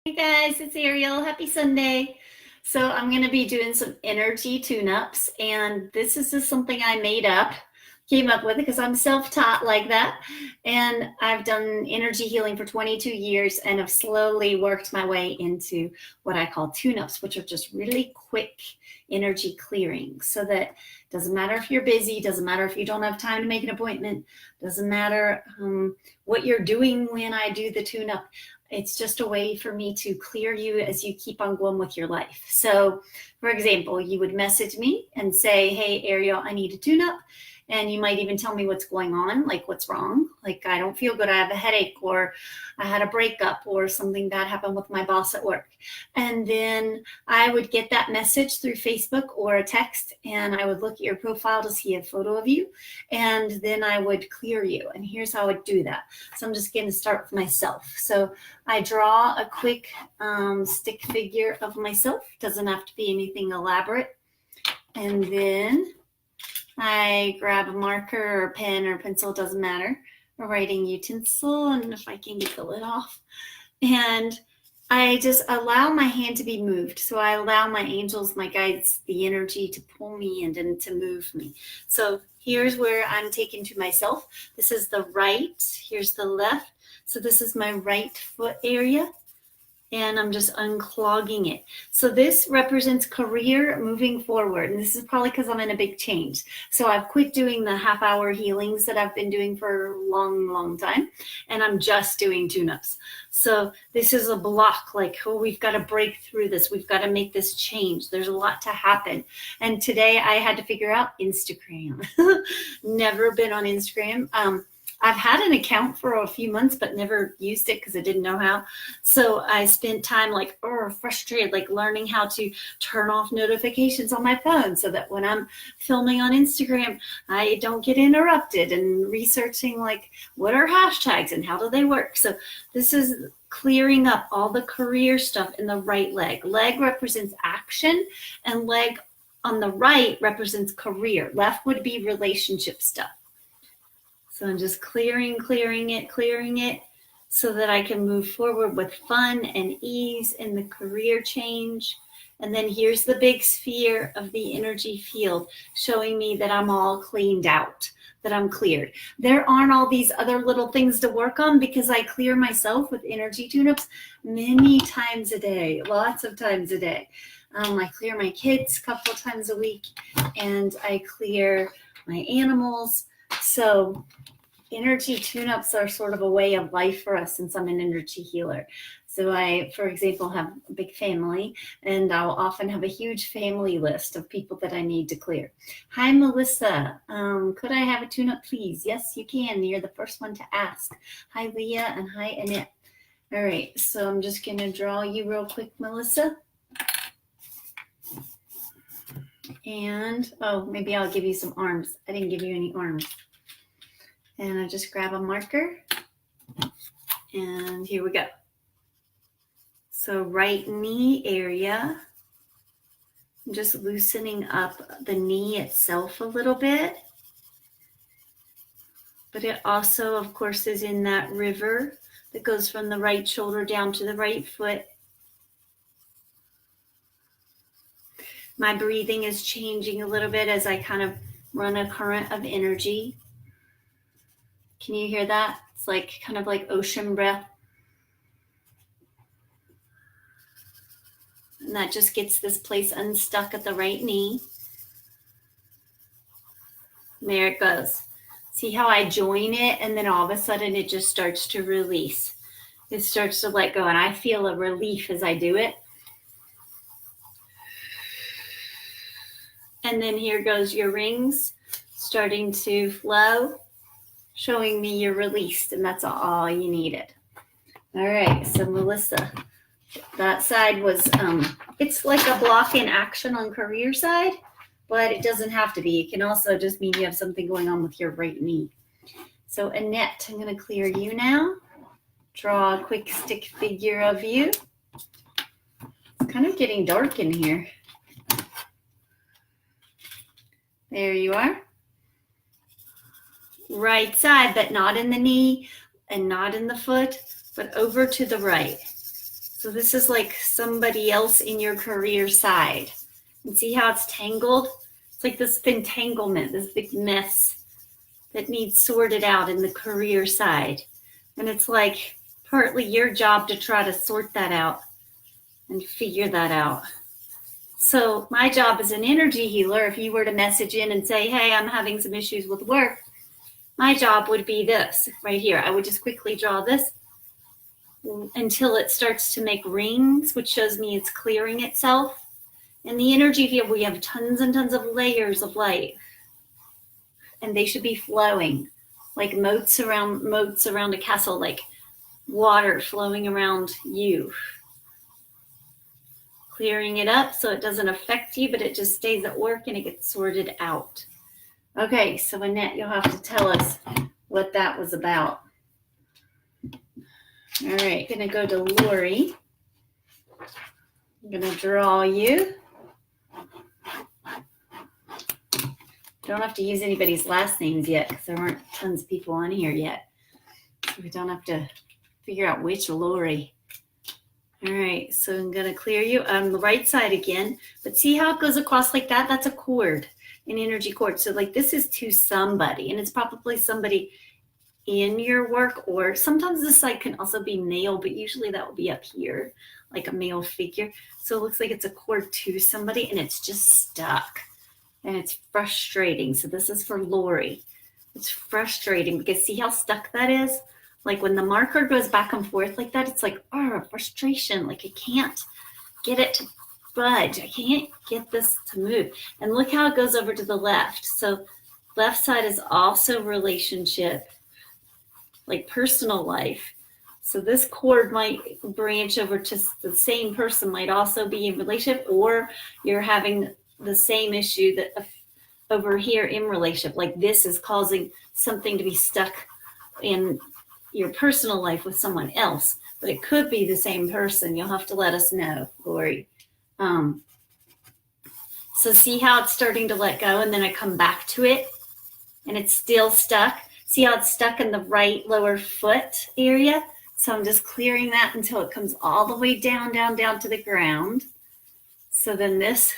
Hey guys, it's Ariel. Happy Sunday. So I'm going to be doing some energy tune-ups, and this is just something I came up with because I'm self-taught like that. And I've done energy healing for 22 years and have slowly worked my way into what I call tune-ups, which are just really quick energy clearing. So that doesn't matter if you're busy, doesn't matter if you don't have time to make an appointment, doesn't matter what you're doing when I do the tune-up. It's just a way for me to clear you as you keep on going with your life. So, for example, you would message me and say, hey, Ariel, I need a tune-up. And you might even tell me what's going on, like what's wrong. Like, I don't feel good, I have a headache, or I had a breakup, or something bad happened with my boss at work. And then I would get that message through Facebook or a text, and I would look at your profile to see a photo of you, and then I would clear you. And here's how I would do that. So I'm just going to start with myself. So I draw a quick stick figure of myself. Doesn't have to be anything elaborate. And then I grab a marker or a pen or pencil, doesn't matter, a writing utensil, and if I can get the lid off. And I just allow my hand to be moved. So I allow my angels, my guides, the energy to pull me and to move me. So here's where I'm taken to myself. This is the right, here's the left. So this is my right foot area, and I'm just unclogging it. So this represents career moving forward. And this is probably because I'm in a big change. So I've quit doing the half-hour healings that I've been doing for a long, long time. And I'm just doing tune-ups. So this is a block, like, oh, we've got to break through this. We've got to make this change. There's a lot to happen. And today I had to figure out Instagram. Never been on Instagram. I've had an account for a few months, but never used it because I didn't know how. So I spent time like, frustrated, like learning how to turn off notifications on my phone so that when I'm filming on Instagram, I don't get interrupted, and researching like what are hashtags and how do they work. So this is clearing up all the career stuff in the right leg. Leg represents action, and leg on the right represents career. Left would be relationship stuff. So I'm just clearing it so that I can move forward with fun and ease in the career change. And then here's the big sphere of the energy field showing me that I'm all cleaned out, that I'm cleared. There aren't all these other little things to work on because I clear myself with energy tune-ups many times a day, lots of times a day. I clear my kids a couple of times a week, and I clear my animals. So energy tune-ups are sort of a way of life for us since I'm an energy healer. So I, for example, have a big family, and I'll often have a huge family list of people that I need to clear. Hi, Melissa. Could I have a tune-up, please? Yes, you can. You're the first one to ask. Hi, Leah, and hi, Annette. All right, so I'm just going to draw you real quick, Melissa. And, maybe I'll give you some arms. I didn't give you any arms. And I just grab a marker, and here we go. So right knee area, I'm just loosening up the knee itself a little bit. But it also, of course, is in that river that goes from the right shoulder down to the right foot. My breathing is changing a little bit as I kind of run a current of energy. Can you hear that? It's like kind of like ocean breath. And that just gets this place unstuck at the right knee. And there it goes. See how I join it, and then all of a sudden it just starts to release. It starts to let go, and I feel a relief as I do it. And then here goes your rings starting to flow, showing me you're released, and that's all you needed. All right, so Melissa, that side was, it's like a block in action on career side, but it doesn't have to be. It can also just mean you have something going on with your right knee. So Annette, I'm going to clear you now. Draw a quick stick figure of you. It's kind of getting dark in here. There you are. Right side, but not in the knee and not in the foot, but over to the right. So this is like somebody else in your career side. And see how it's tangled? It's like this entanglement, this big mess that needs sorted out in the career side. And it's like partly your job to try to sort that out and figure that out. So my job as an energy healer, if you were to message in and say, hey, I'm having some issues with work, my job would be this right here. I would just quickly draw this until it starts to make rings, which shows me it's clearing itself. In the energy field, we have tons and tons of layers of light, and they should be flowing like moats around a castle, like water flowing around you, clearing it up so it doesn't affect you, but it just stays at work and it gets sorted out. Okay, so Annette, you'll have to tell us what that was about. All right, gonna go to Lori. I'm gonna draw you. Don't have to use anybody's last names yet because there aren't tons of people on here yet. So we don't have to figure out which Lori. All right, so I'm gonna clear you on the right side again, but see how it goes across like that? That's a cord, an energy cord. So like this is to somebody, and it's probably somebody in your work, or sometimes this side can also be male, but usually that will be up here, like a male figure. So it looks like it's a cord to somebody and it's just stuck and it's frustrating. So this is for Lori. It's frustrating because see how stuck that is? Like when the marker goes back and forth like that, it's like, oh, frustration. Like I can't get it to budge. I can't get this to move. And look how it goes over to the left. So left side is also relationship, like personal life. So this cord might branch over to the same person, might also be in relationship, or you're having the same issue that over here in relationship, like this is causing something to be stuck in your personal life with someone else, but it could be the same person. You'll have to let us know, Lori. So see how it's starting to let go, and then I come back to it and it's still stuck. See how it's stuck in the right lower foot area? So I'm just clearing that until it comes all the way down, down, down to the ground. So then this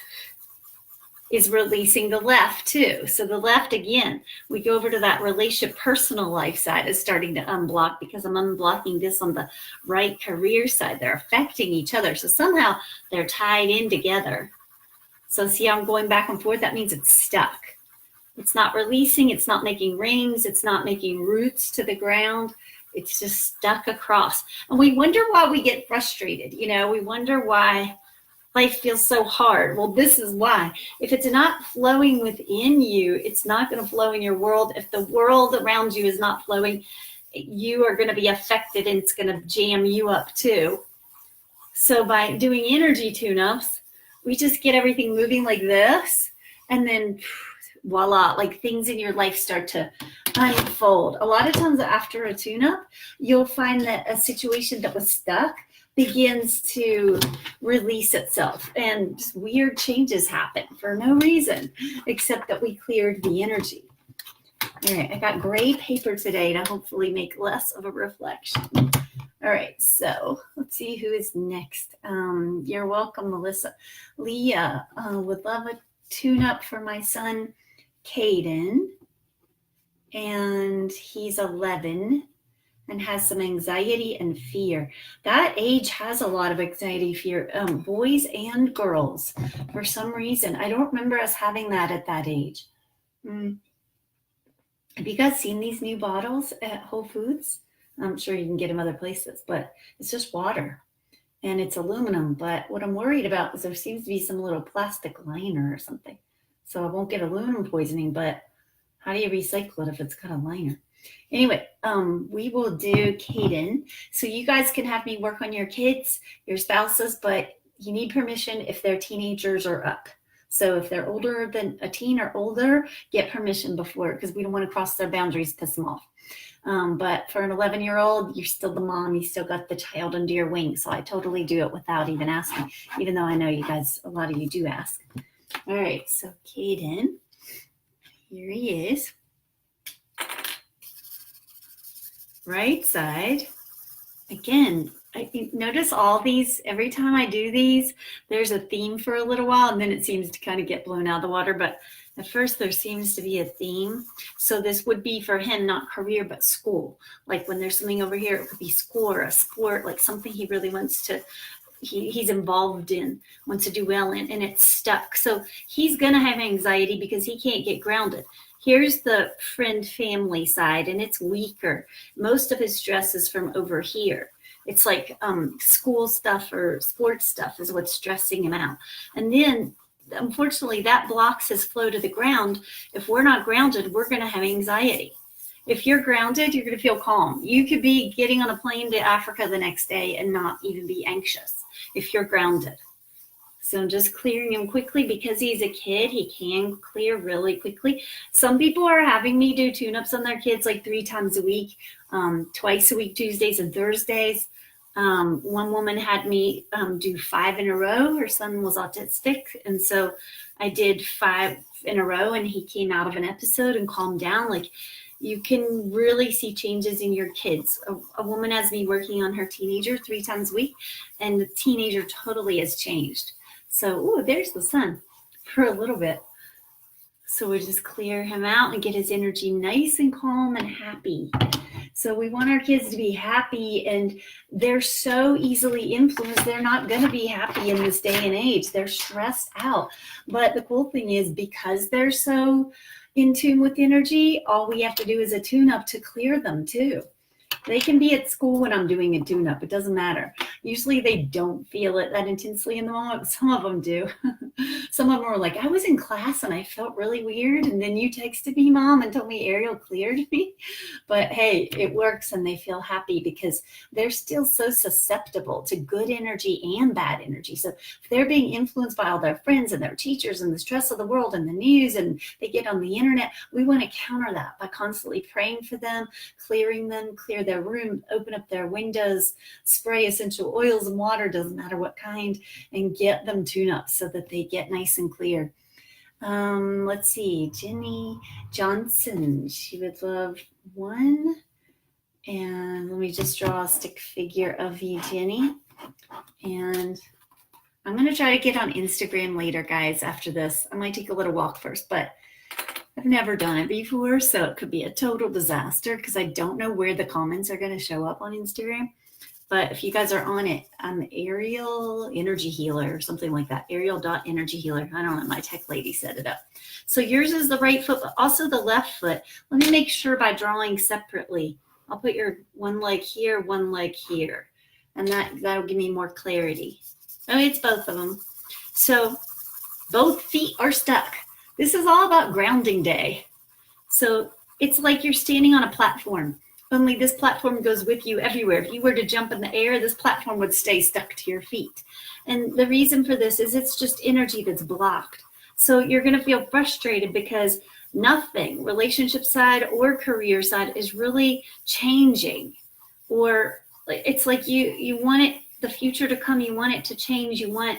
is releasing the left too. So the left, again, we go over to that relationship personal life side is starting to unblock because I'm unblocking this on the right career side. They're affecting each other. So somehow they're tied in together. So see how I'm going back and forth? That means it's stuck. It's not releasing. It's not making rings. It's not making roots to the ground. It's just stuck across. And we wonder why we get frustrated. You know, we wonder why life feels so hard. Well, this is why. If it's not flowing within you, it's not going to flow in your world. If the world around you is not flowing, you are going to be affected and it's going to jam you up too. So by doing energy tune-ups, we just get everything moving like this, and then voila, like things in your life start to unfold. A lot of times after a tune-up, you'll find that a situation that was stuck begins to release itself, and just weird changes happen for no reason except that we cleared the energy. All right, I got gray paper today to hopefully make less of a reflection. All right, so let's see who is next. You're welcome, Melissa. Leah would love a tune-up for my son, Caden, and he's 11 and has some anxiety and fear. That age has a lot of anxiety, fear, boys and girls, for some reason. I don't remember us having that at that age. Have you guys seen these new bottles at Whole Foods? I'm sure you can get them other places, but it's just water and it's aluminum. But what I'm worried about is there seems to be some little plastic liner or something. So I won't get aluminum poisoning, but how do you recycle it if it's got a liner? Anyway, we will do Caden. So you guys can have me work on your kids, your spouses, but you need permission if they're teenagers or up. So if they're older than a teen or older, get permission before, because we don't want to cross their boundaries, piss them off. But for an 11-year-old, you're still the mom. You still got the child under your wing. So I totally do it without even asking, even though I know you guys, a lot of you do ask. All right, so Caden, here he is. Right side. Again, notice all these, every time I do these, there's a theme for a little while and then it seems to kind of get blown out of the water. But at first there seems to be a theme. So this would be for him, not career, but school. Like when there's something over here, it could be school or a sport, like something he really wants to, he's involved in, wants to do well in, and it's stuck. So he's going to have anxiety because he can't get grounded. Here's the friend family side, and it's weaker. Most of his stress is from over here. It's like school stuff or sports stuff is what's stressing him out. And then, unfortunately, that blocks his flow to the ground. If we're not grounded, we're going to have anxiety. If you're grounded, you're going to feel calm. You could be getting on a plane to Africa the next day and not even be anxious if you're grounded. So I'm just clearing him quickly because he's a kid. He can clear really quickly. Some people are having me do tune-ups on their kids like 3 times a week, twice a week, Tuesdays and Thursdays. One woman had me do 5 in a row. Her son was autistic. And so I did 5 in a row and he came out of an episode and calmed down. Like, you can really see changes in your kids. A woman has me working on her teenager 3 times a week, and the teenager totally has changed. So, there's the sun for a little bit. So we just clear him out and get his energy nice and calm and happy. So we want our kids to be happy, and they're so easily influenced. They're not going to be happy in this day and age. They're stressed out. But the cool thing is, because they're so in tune with energy, all we have to do is a tune-up to clear them too. They can be at school when I'm doing a tune-up. It doesn't matter. Usually they don't feel it that intensely in the moment. Some of them do. Some of them are like, I was in class and I felt really weird. And then you texted me, Mom, and told me Ariel cleared me. But hey, it works and they feel happy because they're still so susceptible to good energy and bad energy. So if they're being influenced by all their friends and their teachers and the stress of the world and the news, and they get on the internet, we want to counter that by constantly praying for them, clearing them, clear their room, open up their windows, spray essential oils and water, doesn't matter what kind, and get them tune up so that they get nice and clear. Let's see, Jenny Johnson, she would love 1. And let me just draw a stick figure of you, Jenny. And I'm going to try to get on Instagram later, guys, after this. I might take a little walk first, but I've never done it before, so it could be a total disaster because I don't know where the comments are going to show up on Instagram. But if you guys are on it, I'm Ariel Energy Healer or something like that. Ariel.Energy Healer. I don't know. My tech lady set it up. So yours is the right foot, but also the left foot. Let me make sure by drawing separately. I'll put your one leg here, one leg here. And that'll give me more clarity. Oh, it's both of them. So both feet are stuck. This is all about grounding day. So it's like you're standing on a platform. Only this platform goes with you everywhere. If you were to jump in the air, this platform would stay stuck to your feet. And the reason for this is it's just energy that's blocked. So you're going to feel frustrated because nothing, relationship side or career side, is really changing. Or it's like you want it, the future to come, you want it to change, you want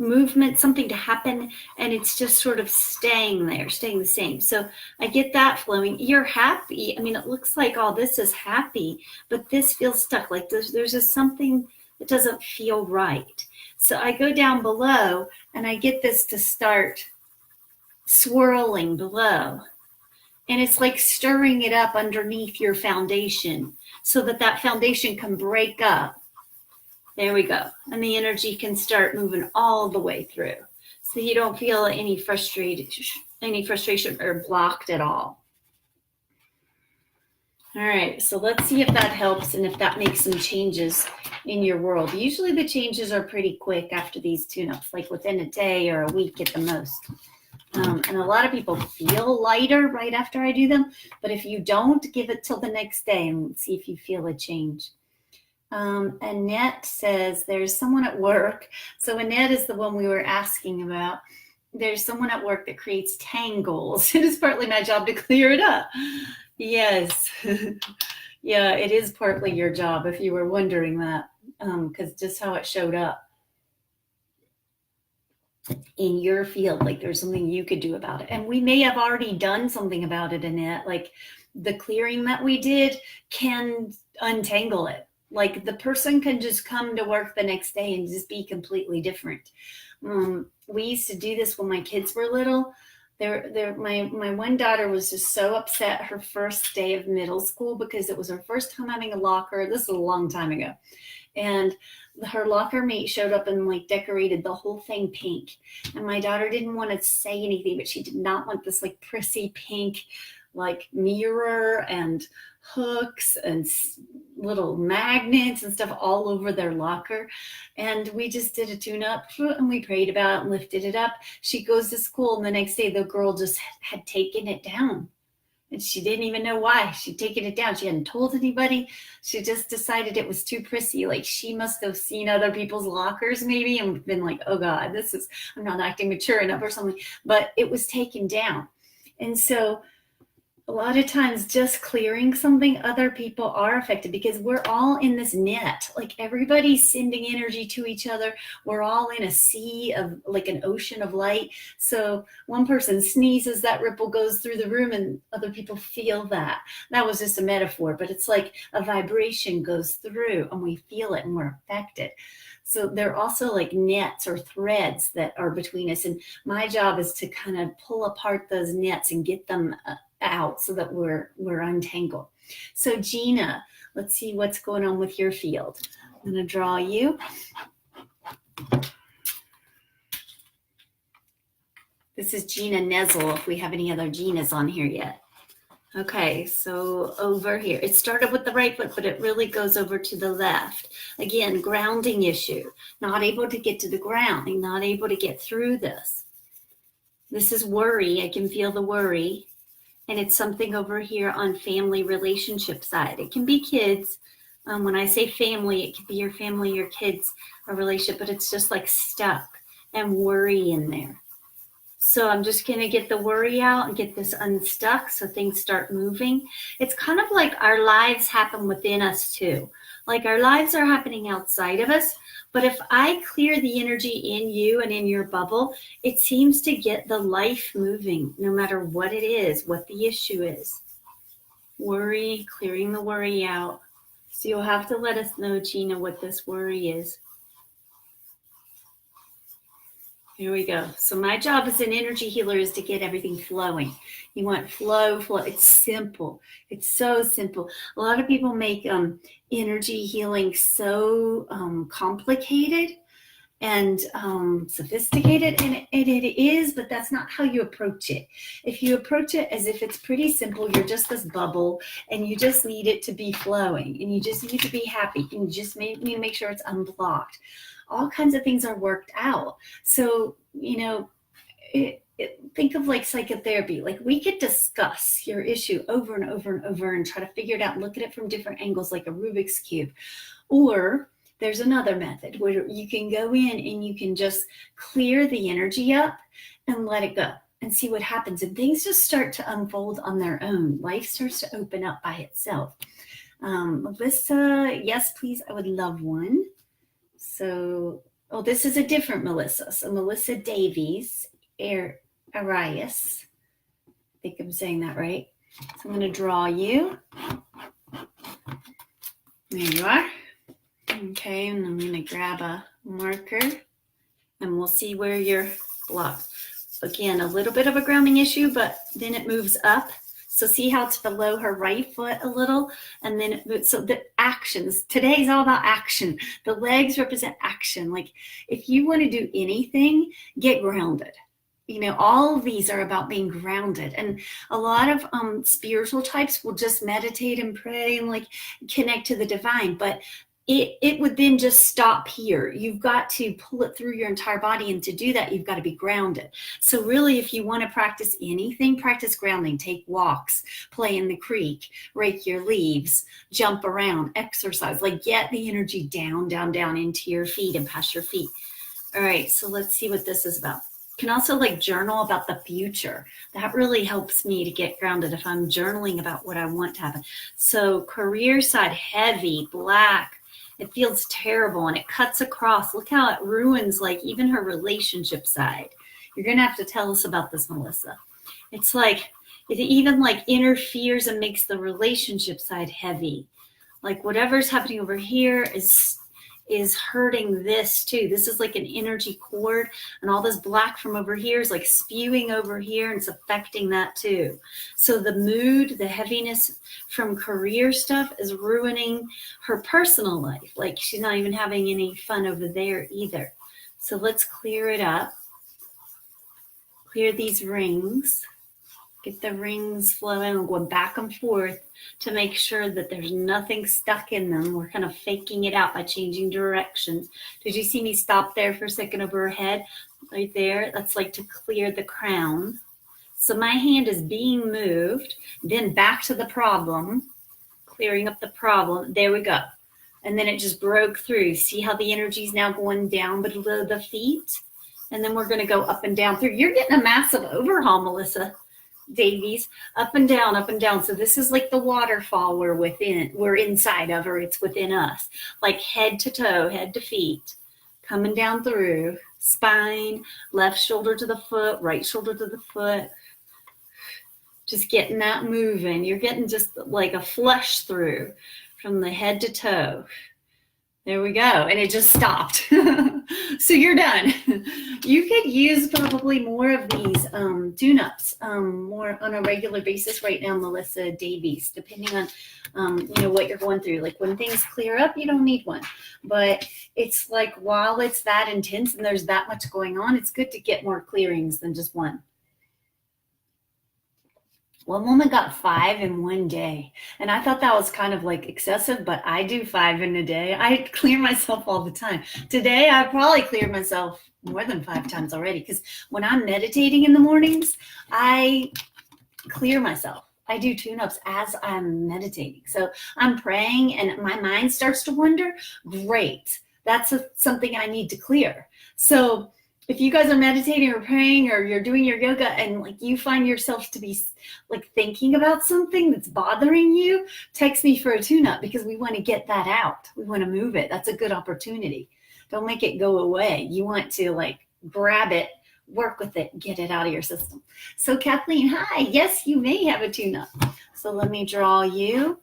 movement, something to happen, and it's just sort of staying there, staying the same. So I get that flowing. You're happy. I mean, it looks like all this is happy, but this feels stuck. Like there's just something that doesn't feel right. So I go down below and I get this to start swirling below. And it's like stirring it up underneath your foundation so that that foundation can break up. There we go. And the energy can start moving all the way through. So you don't feel any frustration or blocked at all. All right, so let's see if that helps and if that makes some changes in your world. Usually the changes are pretty quick after these tune-ups, like within a day or a week at the most. And a lot of people feel lighter right after I do them. But if you don't, give it till the next day and see if you feel a change. Annette says there's someone at work. So Annette is the one we were asking about. There's someone at work that creates tangles. It is partly my job to clear it up. Yes. Yeah, it is partly your job if you were wondering that, because just how it showed up in your field, like there's something you could do about it. And we may have already done something about it, Annette. Like the clearing that we did can untangle it. Like the person can just come to work the next day and just be completely different. We used to do this when my kids were little. My one daughter was just so upset her first day of middle school because it was her first time having a locker. This is a long time ago. And her locker mate showed up and like decorated the whole thing pink. And my daughter didn't want to say anything, but she did not want this like prissy pink like mirror and hooks and little magnets and stuff all over their locker. And we just did a tune-up and we prayed about it and lifted it up. She goes to school and the next day the girl just had taken it down. And she didn't even know why. She'd taken it down. She hadn't told anybody. She just decided it was too prissy. Like she must have seen other people's lockers maybe and been like, oh God, I'm not acting mature enough or something. But it was taken down. And so a lot of times just clearing something, other people are affected because we're all in this net. Like everybody's sending energy to each other. We're all in a sea of like an ocean of light. So one person sneezes, that ripple goes through the room and other people feel that. That was just a metaphor, but it's like a vibration goes through and we feel it and we're affected. So they're also like nets or threads that are between us. And my job is to kind of pull apart those nets and get them out so that we're untangled. So Gina, let's see what's going on with your field. I'm going to draw you. This is Gina Nezel, if we have any other Ginas on here yet. Okay, so over here, it started with the right foot, but it really goes over to the left. Again, grounding issue, not able to get to the ground, not able to get through this. This is worry. I can feel the worry. And it's something over here on family relationship side. It can be kids. When I say family, it could be your family, your kids, a relationship, but it's just like stuck and worry in there. So I'm just going to get the worry out and get this unstuck so things start moving. It's kind of like our lives happen within us too. Like our lives are happening outside of us. But if I clear the energy in you and in your bubble, it seems to get the life moving no matter what it is, what the issue is. Worry, clearing the worry out. So you'll have to let us know, Gina, what this worry is. Here we go. So my job as an energy healer is to get everything flowing. You want flow. It's simple. It's so simple. A lot of people make energy healing so complicated and sophisticated, and it is, but that's not how you approach it. If you approach it as if it's pretty simple, you're just this bubble and you just need it to be flowing and you just need to be happy and you just need to make sure it's unblocked. All kinds of things are worked out. So, think of like psychotherapy. Like we could discuss your issue over and over and over and try to figure it out, look at it from different angles like a Rubik's Cube. Or there's another method where you can go in and you can just clear the energy up and let it go and see what happens. And things just start to unfold on their own. Life starts to open up by itself. Melissa, yes, please. I would love one. So, this is a different Melissa. So Melissa Davies, Arias. I think I'm saying that right. So I'm going to draw you. There you are. Okay, and I'm going to grab a marker and we'll see where you're blocked. Again, a little bit of a grounding issue, but then it moves up. So see how it's below her right foot a little, and then so the actions. Today's all about action. The legs represent action. Like if you want to do anything, get grounded. All of these are about being grounded. And a lot of spiritual types will just meditate and pray and like connect to the divine, but it would then just stop here. You've got to pull it through your entire body. And to do that, you've got to be grounded. So really, if you want to practice anything, practice grounding. Take walks, play in the creek, rake your leaves, jump around, exercise. Like get the energy down, down, down into your feet and past your feet. All right, so let's see what this is about. You can also like journal about the future. That really helps me to get grounded if I'm journaling about what I want to happen. So career side, heavy, black. It feels terrible and it cuts across. Look how it ruins like even her relationship side. You're going to have to tell us about this, Melissa. It's like it even like interferes and makes the relationship side heavy. Like whatever's happening over here is hurting this too. This is like an energy cord, and all this black from over here is like spewing over here, and it's affecting that too. So the mood, the heaviness from career stuff is ruining her personal life. Like she's not even having any fun over there either. So let's clear it up. Clear these rings. Get the rings flowing and going back and forth to make sure that there's nothing stuck in them. We're kind of faking it out by changing directions. Did you see me stop there for a second over her head? Right there. That's like to clear the crown. So my hand is being moved, then back to the problem, clearing up the problem. There we go. And then it just broke through. See how the energy is now going down below the feet? And then we're going to go up and down through. You're getting a massive overhaul, Melissa Davies, up and down, up and down. So this is like the waterfall we're inside of, or it's within us, like head to toe, head to feet, coming down through spine, left shoulder to the foot, right shoulder to the foot, just getting that moving. You're getting just like a flush through from the head to toe. There we go. And it just stopped. So you're done. You could use probably more of these tune-ups more on a regular basis right now, Melissa Davies, depending on what you're going through. Like when things clear up, you don't need one. But it's like while it's that intense and there's that much going on, it's good to get more clearings than just one. One woman got 5 in one day, and I thought that was kind of like excessive, but I do 5 in a day. I clear myself all the time. Today, I probably cleared myself more than 5 times already, because when I'm meditating in the mornings, I clear myself. I do tune-ups as I'm meditating. So I'm praying and my mind starts to wander. Great. That's something I need to clear. So if you guys are meditating or praying or you're doing your yoga and like you find yourself to be like thinking about something that's bothering you, text me for a tune-up, because we want to get that out. We want to move it. That's a good opportunity. Don't make it go away. You want to like grab it, work with it, get it out of your system. So Kathleen, hi. Yes, you may have a tune-up. So let me draw you.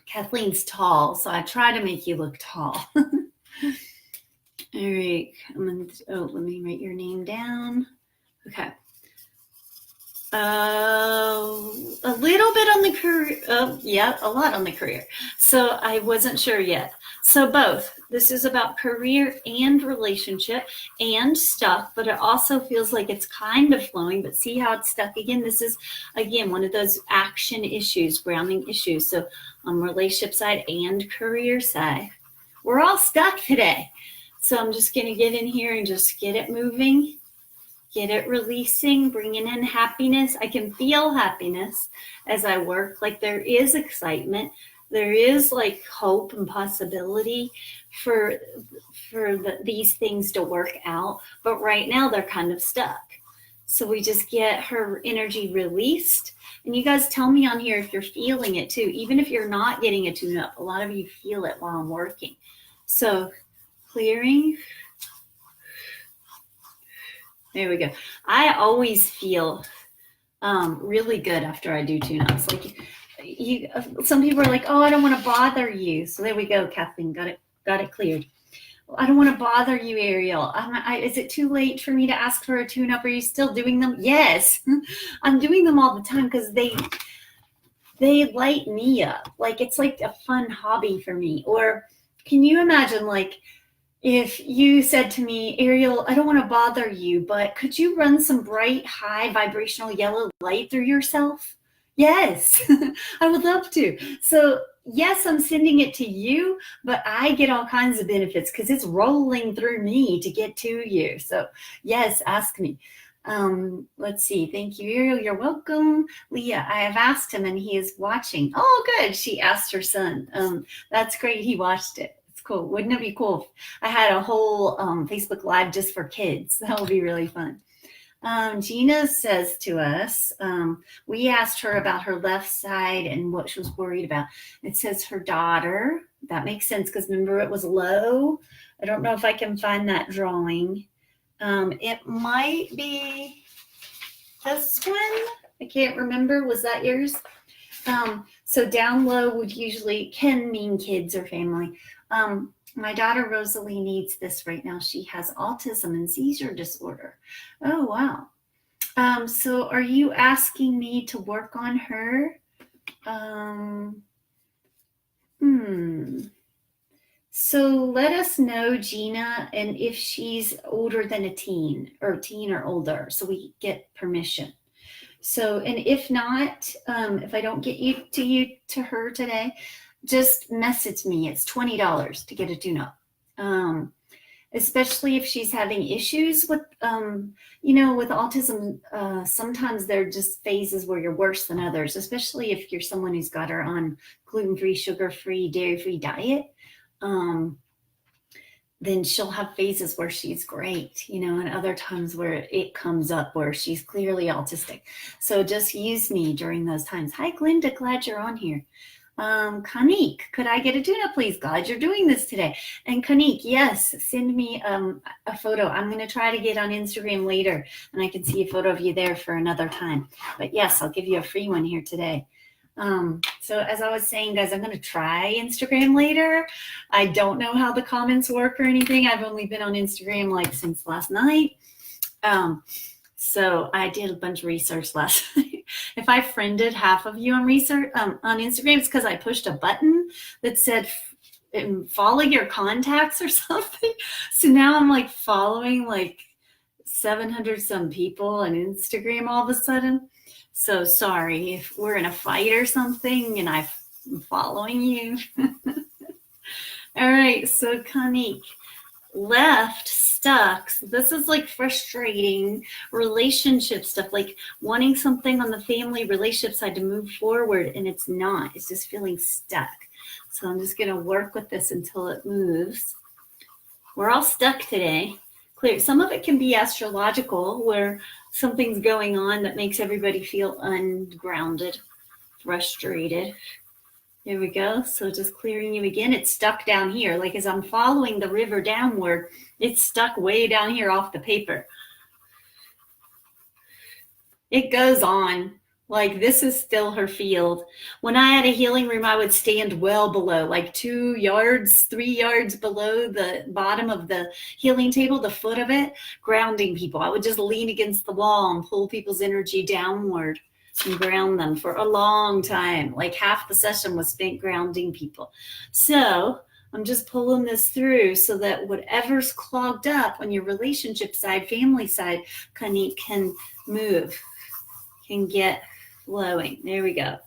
Kathleen's tall, so I try to make you look tall. All right, let me write your name down. Okay. A little bit on the career. Yeah, a lot on the career. So I wasn't sure yet. So both. This is about career and relationship and stuff, but it also feels like it's kind of flowing, but see how it's stuck again? This is, again, one of those action issues, grounding issues. So on relationship side and career side, we're all stuck today. So I'm just going to get in here and just get it moving, get it releasing, bringing in happiness. I can feel happiness as I work. Like there is excitement. There is like hope and possibility for these things to work out. But right now they're kind of stuck. So we just get her energy released. And you guys tell me on here if you're feeling it too. Even if you're not getting a tune-up, a lot of you feel it while I'm working. So clearing. There we go. I always feel really good after I do tune-ups. Like some people are like, oh, I don't want to bother you. So there we go, Kathleen, got it cleared. I don't want to bother you, Ariel. Is it too late for me to ask for a tune-up? Are you still doing them? Yes, I'm doing them all the time because they light me up. Like it's like a fun hobby for me. Or can you imagine like if you said to me, Ariel, I don't want to bother you, but could you run some bright, high vibrational yellow light through yourself? Yes, I would love to. So yes, I'm sending it to you, but I get all kinds of benefits because it's rolling through me to get to you. So yes, ask me. Let's see. Thank you, Ariel. You're welcome. Leah, I have asked him and he is watching. Oh, good. She asked her son. That's great. He watched it. Cool. Wouldn't it be cool if I had a whole Facebook Live just for kids? That would be really fun. Gina says to us, we asked her about her left side and what she was worried about. It says her daughter. That makes sense because remember it was low. I don't know if I can find that drawing. It might be this one. I can't remember. Was that yours? So down low can mean kids or family. My daughter Rosalie needs this right now. She has autism and seizure disorder. Oh, wow. So are you asking me to work on her? So let us know, Gina, and if she's older than a teen or older, so we get permission. So, and if not, if I don't get to her today, just message me. It's $20 to get a tune-up. Especially if she's having issues with, with autism, sometimes there are just phases where you're worse than others, especially if you're someone who's got her on gluten-free, sugar-free, dairy-free diet. Then she'll have phases where she's great, and other times where it comes up where she's clearly autistic. So just use me during those times. Hi, Glinda, glad you're on here. Kanik, could I get a tune-up, please? Glad you're doing this today. And Kanik, yes, send me a photo. I'm going to try to get on Instagram later, and I can see a photo of you there for another time. But yes, I'll give you a free one here today. So as I was saying, guys, I'm going to try Instagram later. I don't know how the comments work or anything. I've only been on Instagram since last night. So I did a bunch of research last night. If I friended half of you on Instagram, it's because I pushed a button that said follow your contacts or something. So now I'm following 700 some people on Instagram all of a sudden. So sorry if we're in a fight or something and I'm following you. All right, so Kanik, left, stuck. So this is frustrating relationship stuff, wanting something on the family relationship side to move forward, and it's not. It's just feeling stuck. So I'm just going to work with this until it moves. We're all stuck today. Clear. Some of it can be astrological, where something's going on that makes everybody feel ungrounded, frustrated. There we go. So just clearing you again. It's stuck down here. As I'm following the river downward, it's stuck way down here off the paper. It goes on. This is still her field. When I had a healing room, I would stand well below, 2 yards, 3 yards below the bottom of the healing table, the foot of it, grounding people. I would just lean against the wall and pull people's energy downward and ground them for a long time. Half the session was spent grounding people. So I'm just pulling this through so that whatever's clogged up on your relationship side, family side, can move, can get flowing. There we go.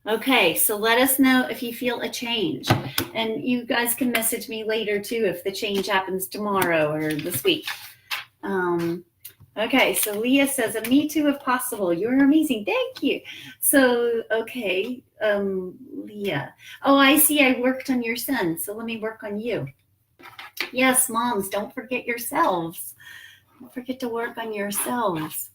Okay, so let us know if you feel a change. And you guys can message me later too if the change happens tomorrow or this week. Okay, so Leah says, me too if possible. You're amazing. Thank you. So, okay, Leah. Oh, I see I worked on your son, so let me work on you. Yes, moms, don't forget yourselves. Don't forget to work on yourselves.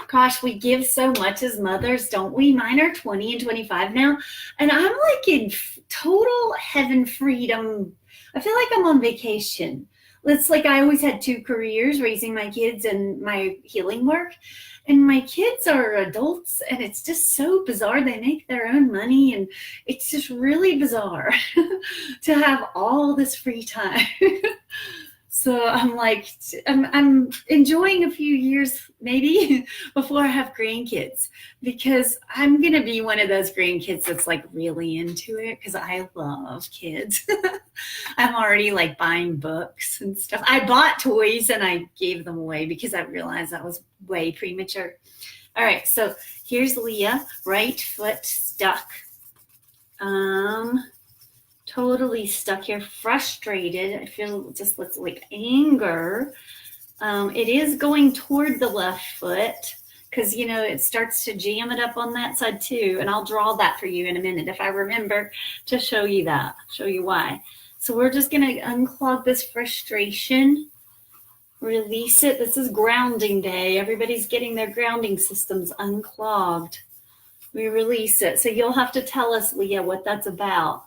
Gosh, we give so much as mothers, don't we? Mine are 20 and 25 now, and I'm in total heaven freedom. I feel like I'm on vacation. It's I always had 2 careers, raising my kids and my healing work. And my kids are adults, and it's just so bizarre. They make their own money, and it's just really bizarre to have all this free time. So I'm I'm enjoying a few years maybe before I have grandkids, because I'm going to be one of those grandkids that's really into it, because I love kids. I'm already buying books and stuff. I bought toys and I gave them away because I realized that was way premature. All right, so here's Leah, right foot stuck. Totally stuck here, frustrated. I feel just anger. It is going toward the left foot because, it starts to jam it up on that side too. And I'll draw that for you in a minute if I remember to show you that, show you why. So we're just going to unclog this frustration, release it. This is grounding day. Everybody's getting their grounding systems unclogged. We release it. So you'll have to tell us, Leah, what that's about.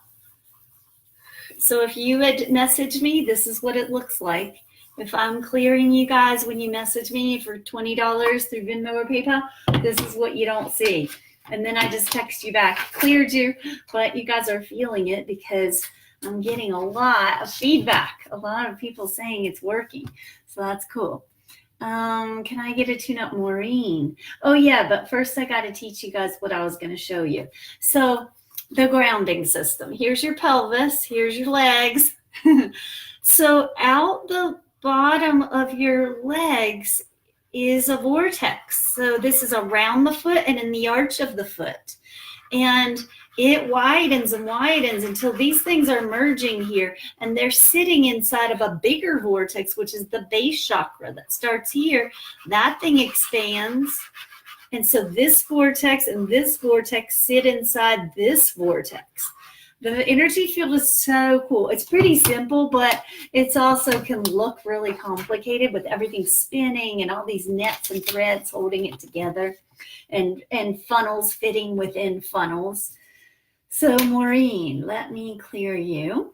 So if you had messaged me, this is what it looks like. If I'm clearing you guys when you message me for $20 through Venmo or PayPal, this is what you don't see. And then I just text you back, cleared you, but you guys are feeling it because I'm getting a lot of feedback, a lot of people saying it's working. So that's cool. Can I get a tune-up, Maureen? Oh yeah, but first I got to teach you guys what I was going to show you. So the grounding system. Here's your pelvis. Here's your legs. So out the bottom of your legs is a vortex. So this is around the foot and in the arch of the foot. And it widens and widens until these things are merging here, and they're sitting inside of a bigger vortex, which is the base chakra that starts here. That thing expands. And so this vortex and this vortex sit inside this vortex. The energy field is so cool. It's pretty simple, but it's also can look really complicated with everything spinning and all these nets and threads holding it together, and funnels fitting within funnels. So Maureen, let me clear you.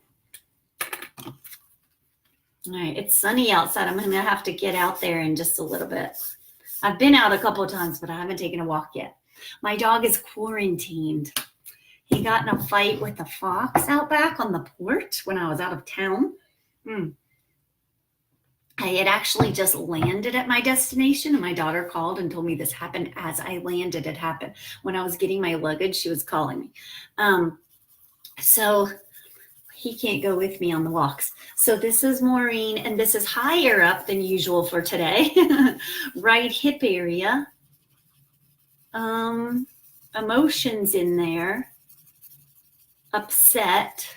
All right, it's sunny outside. I'm going to have to get out there in just a little bit. I've been out a couple of times, but I haven't taken a walk yet. My dog is quarantined. He got in a fight with a fox out back on the porch when I was out of town. I had actually just landed at my destination, and my daughter called and told me this happened as I landed. It happened when I was getting my luggage. She was calling me. So he can't go with me on the walks. So this is Maureen, and this is higher up than usual for today. Right hip area. Emotions in there. Upset.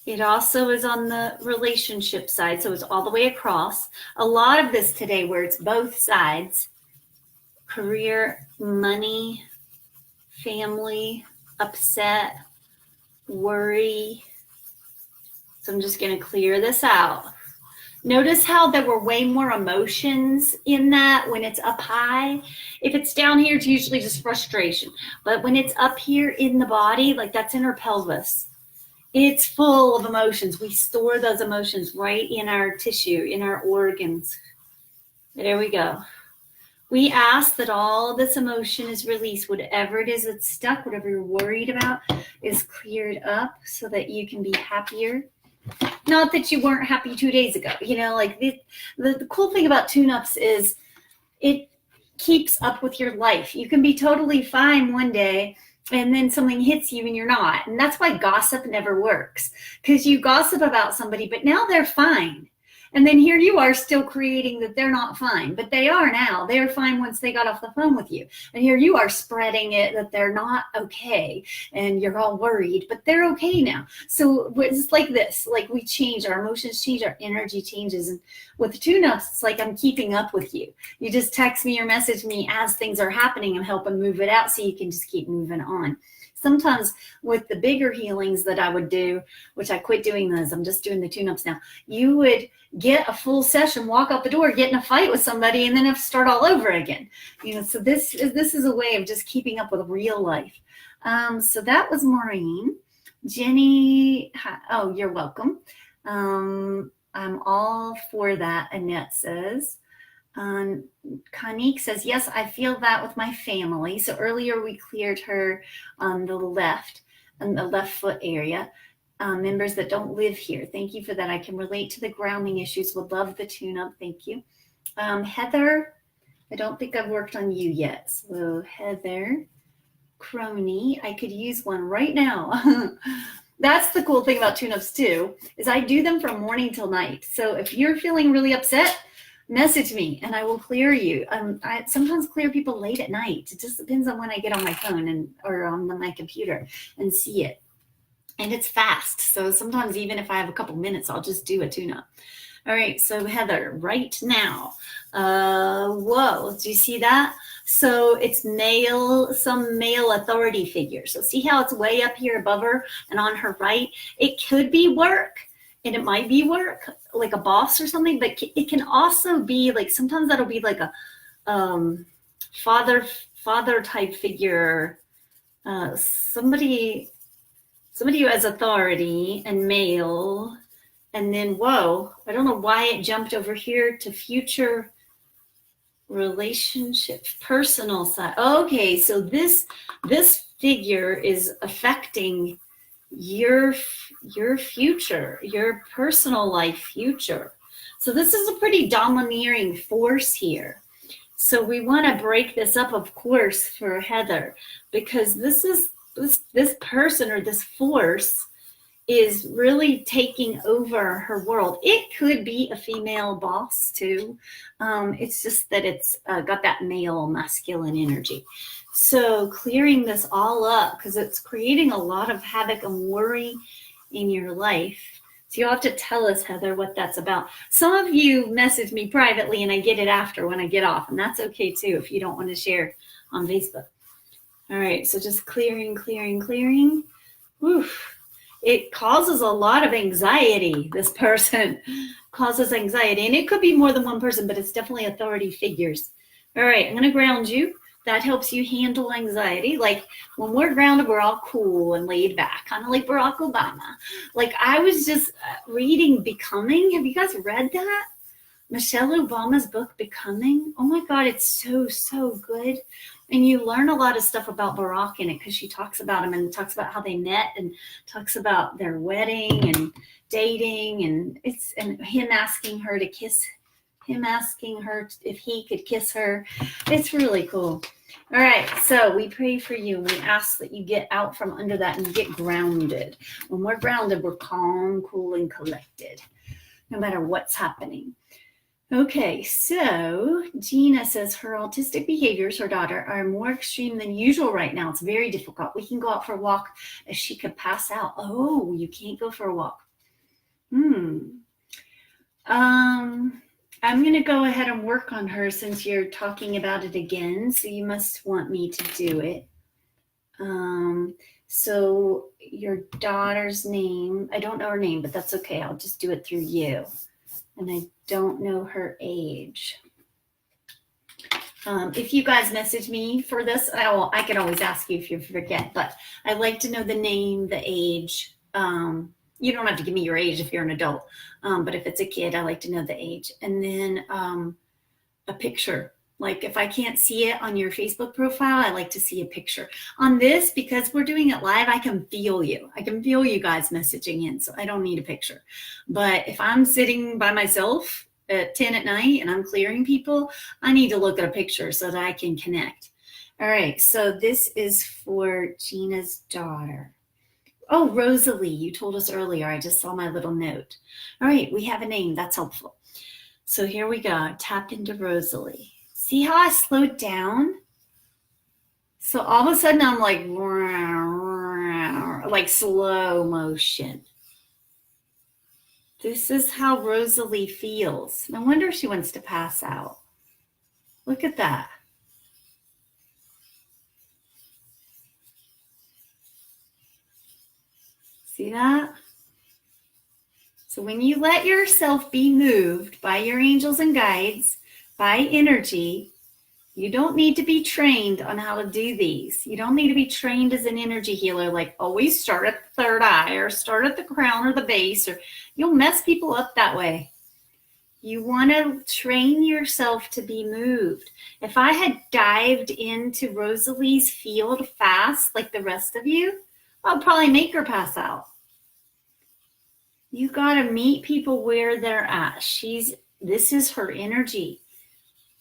It also is on the relationship side, so it's all the way across. A lot of this today where it's both sides, career, money, family, upset, worry. So I'm just going to clear this out. Notice how there were way more emotions in that when it's up high. If it's down here, it's usually just frustration. But when it's up here in the body, like that's in our pelvis, it's full of emotions. We store those emotions right in our tissue, in our organs. There we go. We ask that all this emotion is released. Whatever it is that's stuck, whatever you're worried about is cleared up so that you can be happier. Not that you weren't happy 2 days ago. You know, like the cool thing about Tuneups is it keeps up with your life. You can be totally fine one day, and then something hits you and you're not. And that's why gossip never works, because you gossip about somebody, but now they're fine. And then here you are still creating that they're not fine, but they are now. They're fine once they got off the phone with you. And here you are spreading it that they're not okay, and you're all worried, but they're okay now. So it's like this, like we change, our emotions change, our energy changes. And with the Tuneups, it's like I'm keeping up with you. You just text me or message me as things are happening and help them move it out so you can just keep moving on. Sometimes with the bigger healings that I would do, which I quit doing those, I'm just doing the Tuneups now, you would get a full session, walk out the door, get in a fight with somebody, and then have to start all over again. You know, so this is a way of just keeping up with real life. So that was Maureen. Jenny, oh, you're welcome. I'm all for that, Annette says. Kanique says, yes, I feel that with my family. So earlier we cleared her on the left foot area. Members that don't live here, thank you for that. I can relate to the grounding issues. Would love the tune-up. Thank you. Heather, I don't think I've worked on you yet. So Heather Crony, I could use one right now. That's the cool thing about tune-ups too, is I do them from morning till night. So if you're feeling really upset, message me and I will clear you. I sometimes clear people late at night. It just depends on when I get on my phone or on my computer and see it. And it's fast. So sometimes even if I have a couple minutes, I'll just do a tune-up. All right, so Heather, right now. Whoa, do you see that? So it's some male authority figure. So see how it's way up here above her and on her right? It could be work. And it might be work, like a boss or something, but it can also be like, sometimes that'll be like a father type figure, somebody who has authority and male. And then, whoa, I don't know why it jumped over here to future relationship, personal side. Okay, so this figure is affecting your future, your personal life future. So this is a pretty domineering force here. So we want to break this up, of course, for Heather, because this person or this force is really taking over her world. It could be a female boss too. It's just that it's got that male masculine energy. So clearing this all up, because it's creating a lot of havoc and worry in your life. So you'll have to tell us, Heather, what that's about. Some of you message me privately and I get it after when I get off, and that's okay too if you don't want to share on Facebook. All right, so just clearing. Oof. It causes a lot of anxiety. This person causes anxiety, and it could be more than one person, but it's definitely authority figures. All right, I'm going to ground you. That helps you handle anxiety. Like when we're grounded, we're all cool and laid back, kind of like Barack Obama. Like I was just reading Becoming. Have you guys read that? Michelle Obama's book, Becoming. Oh my God, it's so good. And you learn a lot of stuff about Barack in it because she talks about him and talks about how they met and talks about their wedding and dating and him asking her to kiss him, asking her if he could kiss her. It's really cool. All right, so we pray for you and we ask that you get out from under that and get grounded. When we're grounded, we're calm, cool, and collected, no matter what's happening. Okay, so Gina says her autistic behaviors, her daughter, are more extreme than usual right now. It's very difficult. We can go out for a walk as she could pass out. Oh, you can't go for a walk. I'm going to go ahead and work on her since you're talking about it again. So you must want me to do it. So your daughter's name, I don't know her name, but that's okay. I'll just do it through you. And I don't know her age. If you guys message me for this, I can always ask you if you forget, but I'd like to know the name, the age. You don't have to give me your age if you're an adult, but if it's a kid, I like to know the age. And then a picture. Like if I can't see it on your Facebook profile, I like to see a picture. On this, because we're doing it live, I can feel you. I can feel you guys messaging in, so I don't need a picture. But if I'm sitting by myself at 10 at night and I'm clearing people, I need to look at a picture so that I can connect. All right, so this is for Gina's daughter. Oh, Rosalie, you told us earlier. I just saw my little note. All right, we have a name. That's helpful. So here we go. Tap into Rosalie. See how I slowed down? So all of a sudden I'm like slow motion. This is how Rosalie feels. No wonder she wants to pass out. Look at that. See that? So when you let yourself be moved by your angels and guides, by energy, you don't need to be trained on how to do these. You don't need to be trained as an energy healer, like always start at the third eye or start at the crown or the base, or you'll mess people up that way. You want to train yourself to be moved. If I had dived into Rosalie's field fast, like the rest of you, I'll probably make her pass out. You got to meet people where they're at. This is her energy.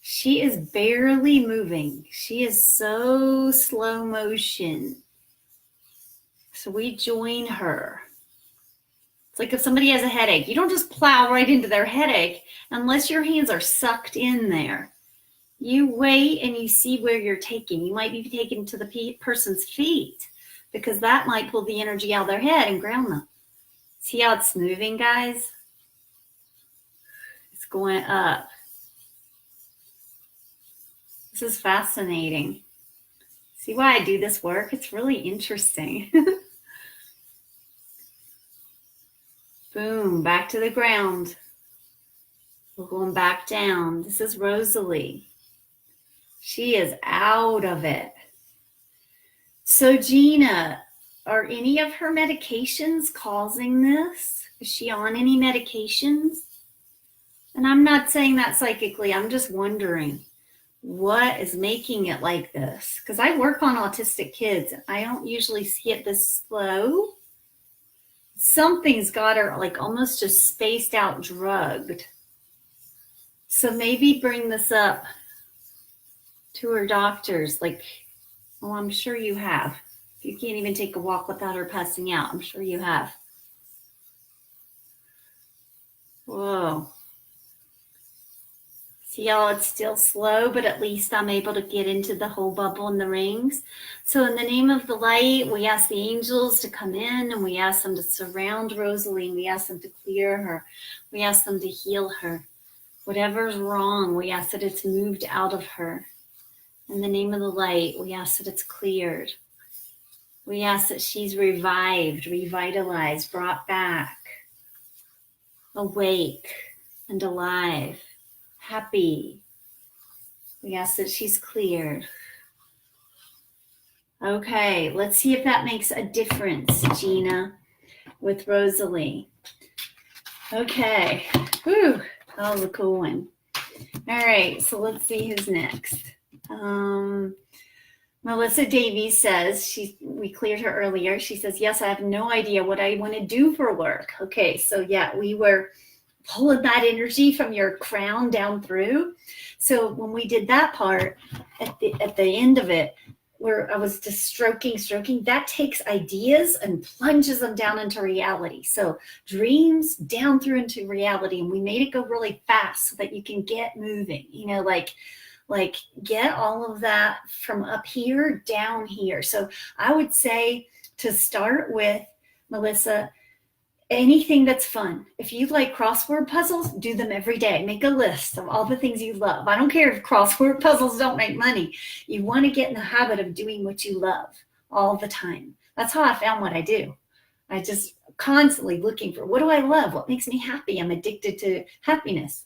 She is barely moving. She is so slow motion. So we join her. It's like if somebody has a headache, you don't just plow right into their headache unless your hands are sucked in there. You wait and you see where you're taking. You might be taken to the person's feet because that might pull the energy out of their head and ground them. See how it's moving, guys? It's going up. This is fascinating. See why I do this work? It's really interesting. Boom, back to the ground. We're going back down. This is Rosalie. She is out of it. So Gina, are any of her medications causing this? Is she on any medications? And I'm not saying that psychically. I'm just wondering. what is making it like this? Because I work on autistic kids. And I don't usually see it this slow. Something's got her like almost just spaced out, drugged. So maybe bring this up to her doctors. Like, oh, I'm sure you have. If you can't even take a walk without her passing out, I'm sure you have. Whoa. See how it's still slow, but at least I'm able to get into the whole bubble and the rings. So in the name of the light, we ask the angels to come in, and we ask them to surround Rosalie, and we ask them to clear her. We ask them to heal her. Whatever's wrong, we ask that it's moved out of her. In the name of the light, we ask that it's cleared. We ask that she's revived, revitalized, brought back, awake and alive. Happy. We ask that she's cleared. Okay, let's see if that makes a difference, Gina, with Rosalie. Okay. Whew. That was a cool one. All right, so let's see who's next. Melissa Davies says, we cleared her earlier. She says, yes, I have no idea what I want to do for work. Okay, so yeah, we were pulling that energy from your crown down through. So when we did that part at the end of it, where I was just stroking, that takes ideas and plunges them down into reality. So dreams down through into reality, and we made it go really fast so that you can get moving, like get all of that from up here down here. So I would say to start with, Melissa, anything that's fun. If you like crossword puzzles, do them every day. Make a list of all the things you love. I don't care if crossword puzzles don't make money. You want to get in the habit of doing what you love all the time. That's how I found what I do. I just constantly looking for, what do I love? What makes me happy? I'm addicted to happiness.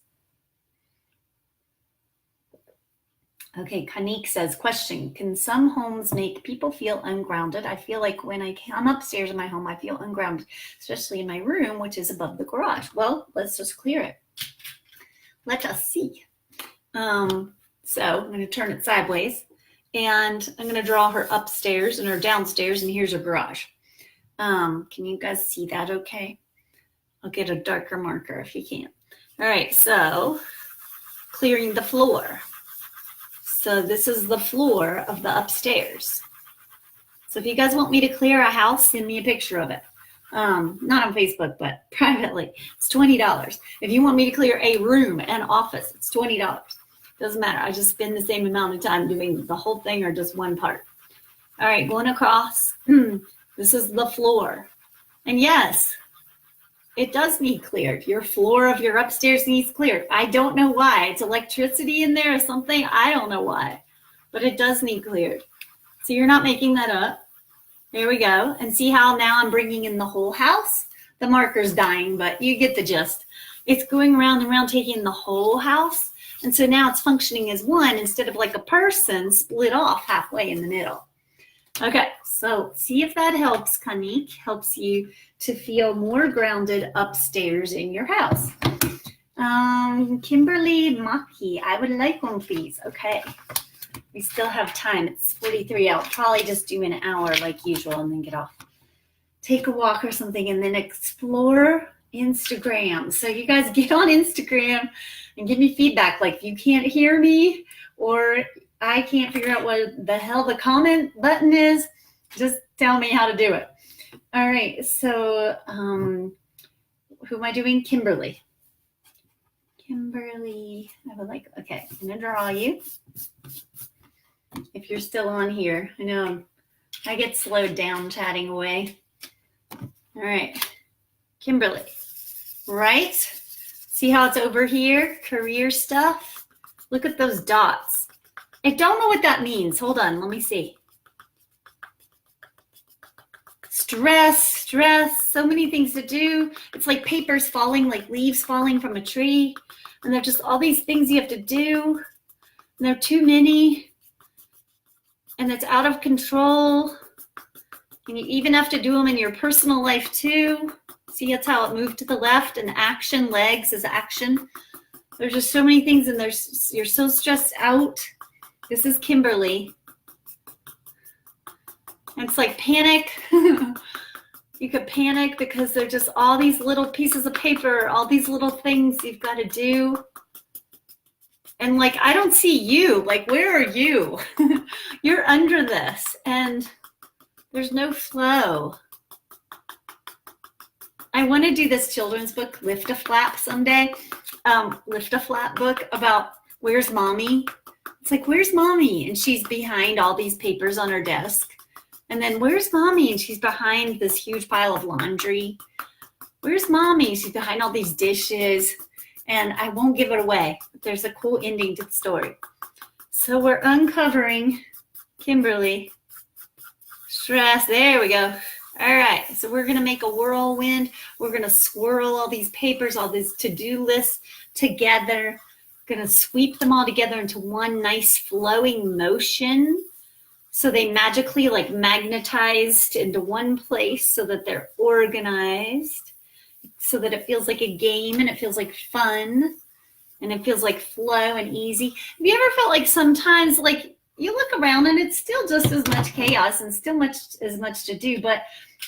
Okay, Kanik says, question, can some homes make people feel ungrounded? I feel like when I come upstairs in my home, I feel ungrounded, especially in my room, which is above the garage. Well, let's just clear it. Let us see. So I'm going to turn it sideways, and I'm going to draw her upstairs and her downstairs, and here's her garage. Can you guys see that okay? I'll get a darker marker if you can. All right, so clearing the floor. So this is the floor of the upstairs. So if you guys want me to clear a house, send me a picture of it. Not on Facebook, but privately. It's $20. If you want me to clear a room, an office, it's $20. Doesn't matter. I just spend the same amount of time doing the whole thing or just one part. All right, going across. This is the floor. And yes, it does need cleared. Your floor of your upstairs needs cleared. I don't know why. It's electricity in there or something. I don't know why, but it does need cleared. So you're not making that up. There we go. And see how now I'm bringing in the whole house? The marker's dying, but you get the gist. It's going around and around, taking the whole house. And so now it's functioning as one instead of like a person split off halfway in the middle. Okay, so see if that helps, Kanik, helps you to feel more grounded upstairs in your house. Kimberly Maki, I would like one, please. Okay, we still have time. It's 43. I'll probably just do an hour like usual and then get off. Take a walk or something and then explore Instagram. So you guys get on Instagram and give me feedback. Like if you can't hear me or I can't figure out what the hell the comment button is, just tell me how to do it. All right, so who am I doing? Kimberly. Kimberly, I would like, okay, I'm gonna draw you. If you're still on here, I know I get slowed down chatting away. All right, Kimberly, right? See how it's over here, career stuff? Look at those dots. I don't know what that means. Hold on, let me see. Stress, so many things to do. It's like papers falling, like leaves falling from a tree. And they're just all these things you have to do. And they're too many. And it's out of control. And you even have to do them in your personal life too. See, that's how it moved to the left. And action, legs is action. There's just so many things and you're so stressed out. This is Kimberly. And it's like panic. You could panic because there's just all these little pieces of paper, all these little things you've got to do. And like, I don't see you. Like, where are you? You're under this and there's no flow. I want to do this children's book, Lift a Flap, someday. Lift a Flap book about where's mommy? It's like, where's mommy? And she's behind all these papers on her desk. And then where's mommy? And she's behind this huge pile of laundry. Where's mommy? She's behind all these dishes. And I won't give it away. But there's a cool ending to the story. So we're uncovering Kimberly. Stress. There we go. All right. So we're going to make a whirlwind. We're going to swirl all these papers, all these to-do lists together. Going to sweep them all together into one nice flowing motion. So they magically like magnetized into one place so that they're organized, so that it feels like a game and it feels like fun and it feels like flow and easy. Have you ever felt like sometimes like you look around and it's still just as much chaos and still as much to do, but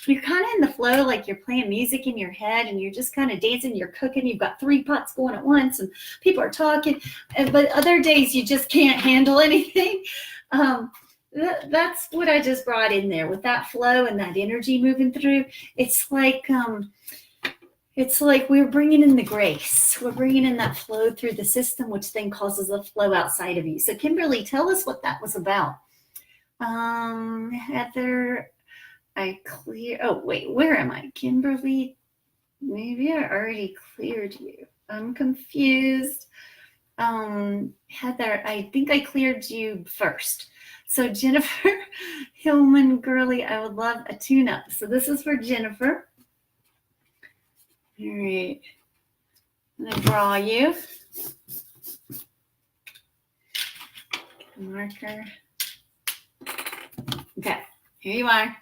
you're kind of in the flow, like you're playing music in your head and you're just kind of dancing, you're cooking, you've got 3 pots going at once and people are talking, but other days you just can't handle anything. That's what I just brought in there with that flow and that energy moving through. It's like we're bringing in the grace. We're bringing in that flow through the system, which then causes a flow outside of you. So Kimberly, tell us what that was about. Heather, oh, wait, where am I? Kimberly, maybe I already cleared you. I'm confused. Heather, I think I cleared you first. So Jennifer Hillman, girly, I would love a tune-up. So this is for Jennifer. All right. I'm going to draw you. Marker. Okay, here you are.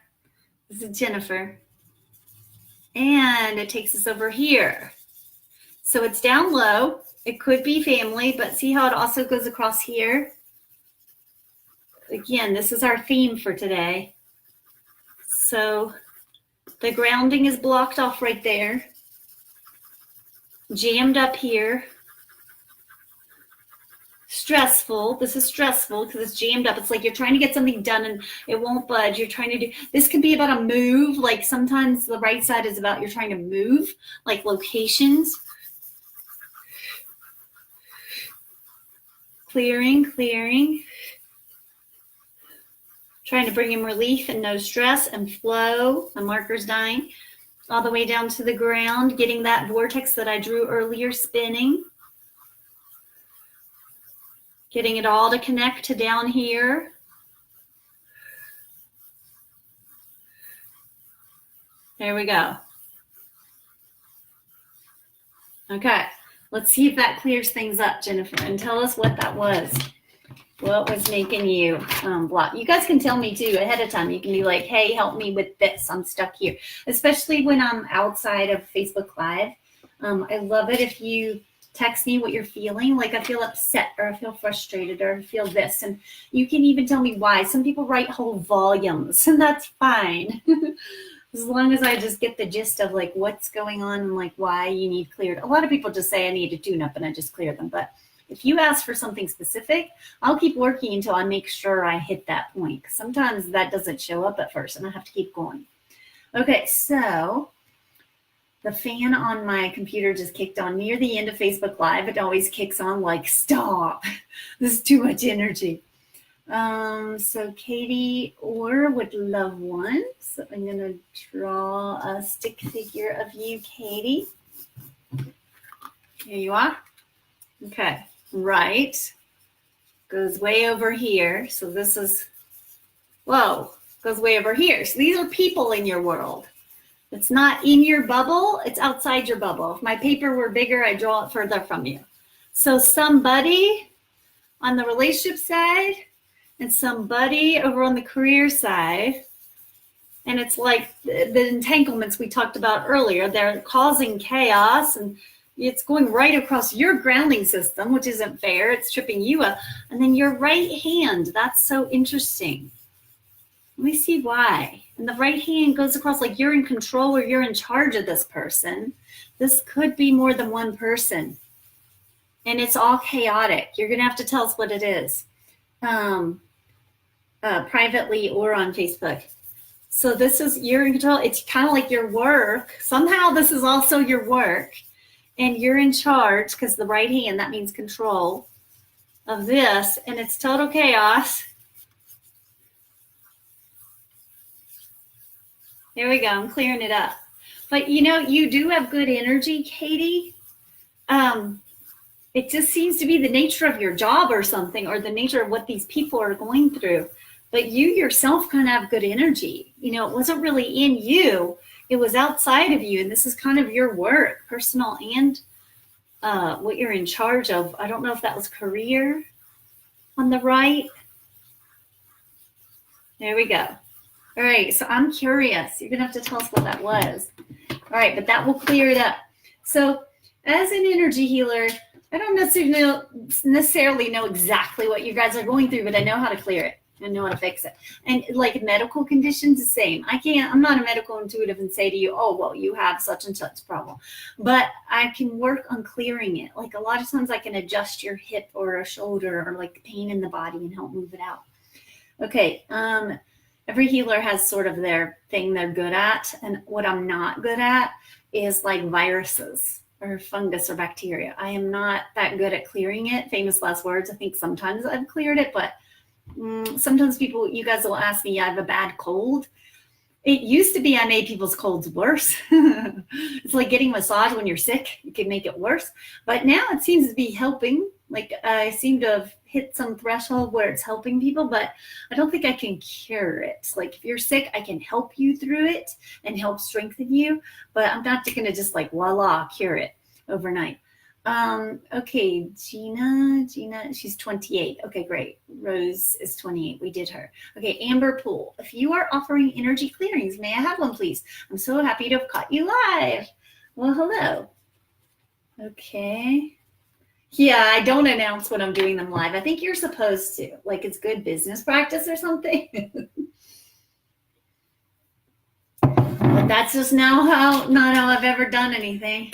This is Jennifer. And it takes us over here. So it's down low. It could be family, but see how it also goes across here? Again, this is our theme for today. So the grounding is blocked off right there. Jammed up here. Stressful. This is stressful because it's jammed up. It's like you're trying to get something done and it won't budge. You're trying to do, this could be about a move. Like sometimes the right side is about you're trying to move, like locations. Clearing. Trying to bring in relief and no stress and flow. The marker's dying. All the way down to the ground, getting that vortex that I drew earlier spinning. Getting it all to connect to down here. There we go. Okay, let's see if that clears things up, Jennifer, and tell us what that was. What was making you block? You guys can tell me too ahead of time. You can be like, hey, help me with this. I'm stuck here. Especially when I'm outside of Facebook Live. I love it if you text me what you're feeling. Like I feel upset or I feel frustrated or I feel this. And you can even tell me why. Some people write whole volumes and that's fine. As long as I just get the gist of like what's going on and like why you need cleared. A lot of people just say I need a tune-up and I just clear them. But if you ask for something specific, I'll keep working until I make sure I hit that point. Sometimes that doesn't show up at first and I have to keep going. Okay, so the fan on my computer just kicked on near the end of Facebook Live. It always kicks on like, stop. This is too much energy. So Katie Orr would love one. So I'm going to draw a stick figure of you, Katie. Here you are. Okay. Right, goes way over here. So this is, whoa, goes way over here. So these are people in your world. It's not in your bubble, it's outside your bubble. If my paper were bigger, I'd draw it further from you. So somebody on the relationship side and somebody over on the career side. And it's like the entanglements we talked about earlier. They're causing chaos and It's going right across your grounding system, which isn't fair. It's tripping you up. And then your right hand, that's so interesting. Let me see why. And the right hand goes across like you're in control or you're in charge of this person. This could be more than one person. And it's all chaotic. You're going to have to tell us what it is. Privately or on Facebook. So this is, you're in control. It's kind of like your work. Somehow this is also your work. And you're in charge because the right hand, that means control of this. And it's total chaos. There we go. I'm clearing it up. But you know, you do have good energy, Katie. It just seems to be the nature of your job or something, or the nature of what these people are going through. But you yourself kind of have good energy. You know, it wasn't really in you. It was outside of you. And this is kind of your work, personal and what you're in charge of. I don't know if that was career on the right. There we go. All right, so I'm curious. You're going to have to tell us what that was. All right, but that will clear it up. So as an energy healer, I don't necessarily know exactly what you guys are going through, but I know how to clear it. I know how to fix it. And like medical conditions, the same. I'm not a medical intuitive and say to you, oh, well, you have such and such problem. But I can work on clearing it. Like a lot of times I can adjust your hip or a shoulder or like pain in the body and help move it out. Okay, every healer has sort of their thing they're good at. And what I'm not good at is like viruses or fungus or bacteria. I am not that good at clearing it. Famous last words. I think sometimes I've cleared it, but sometimes you guys will ask me, I have a bad cold. It used to be I made people's colds worse. It's like getting a massage when you're sick. You can make it worse. But now it seems to be helping. Like I seem to have hit some threshold where it's helping people, but I don't think I can cure it. Like if you're sick, I can help you through it and help strengthen you, but I'm not going to just like voila, cure it overnight. Okay, Gina, she's 28. Okay, great. Rose is 28. We did her. Okay, Amber Poole. If you are offering energy clearings, may I have one, please? I'm so happy to have caught you live. Well, hello. Okay. Yeah, I don't announce when I'm doing them live. I think you're supposed to. Like it's good business practice or something. But that's just not how I've ever done anything.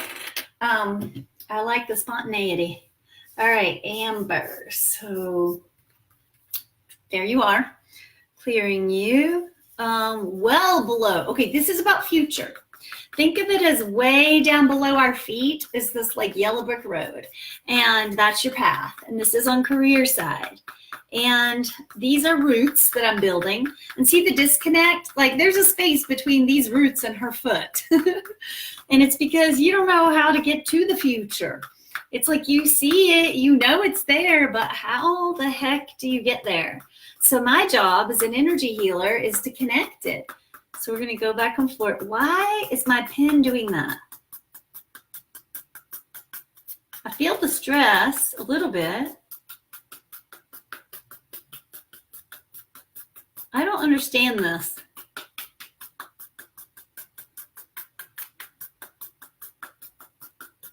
I like the spontaneity. All right, Amber. So there you are. Clearing you. Well below. Okay, this is about future. Think of it as way down below our feet is this like yellow brick road. And that's your path. And this is on career side. And these are roots that I'm building. And see the disconnect? Like there's a space between these roots and her foot. And it's because you don't know how to get to the future. It's like you see it, you know it's there, but how the heck do you get there? So my job as an energy healer is to connect it. So we're going to go back and forth. Why is my pen doing that? I feel the stress a little bit. I don't understand this.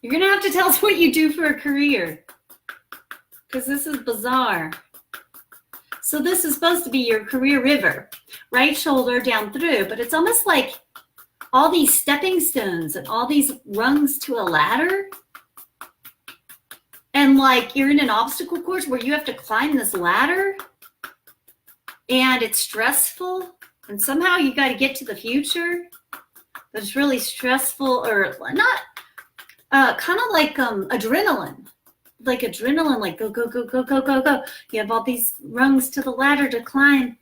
You're going to have to tell us what you do for a career, because this is bizarre. So this is supposed to be your career river, right shoulder down through, but it's almost like all these stepping stones and all these rungs to a ladder. And like you're in an obstacle course where you have to climb this ladder and it's stressful. And somehow you got to get to the future, but it's really stressful, or not, kind of like adrenaline. Like adrenaline, like go, go, go, go, go, go, go. You have all these rungs to the ladder to climb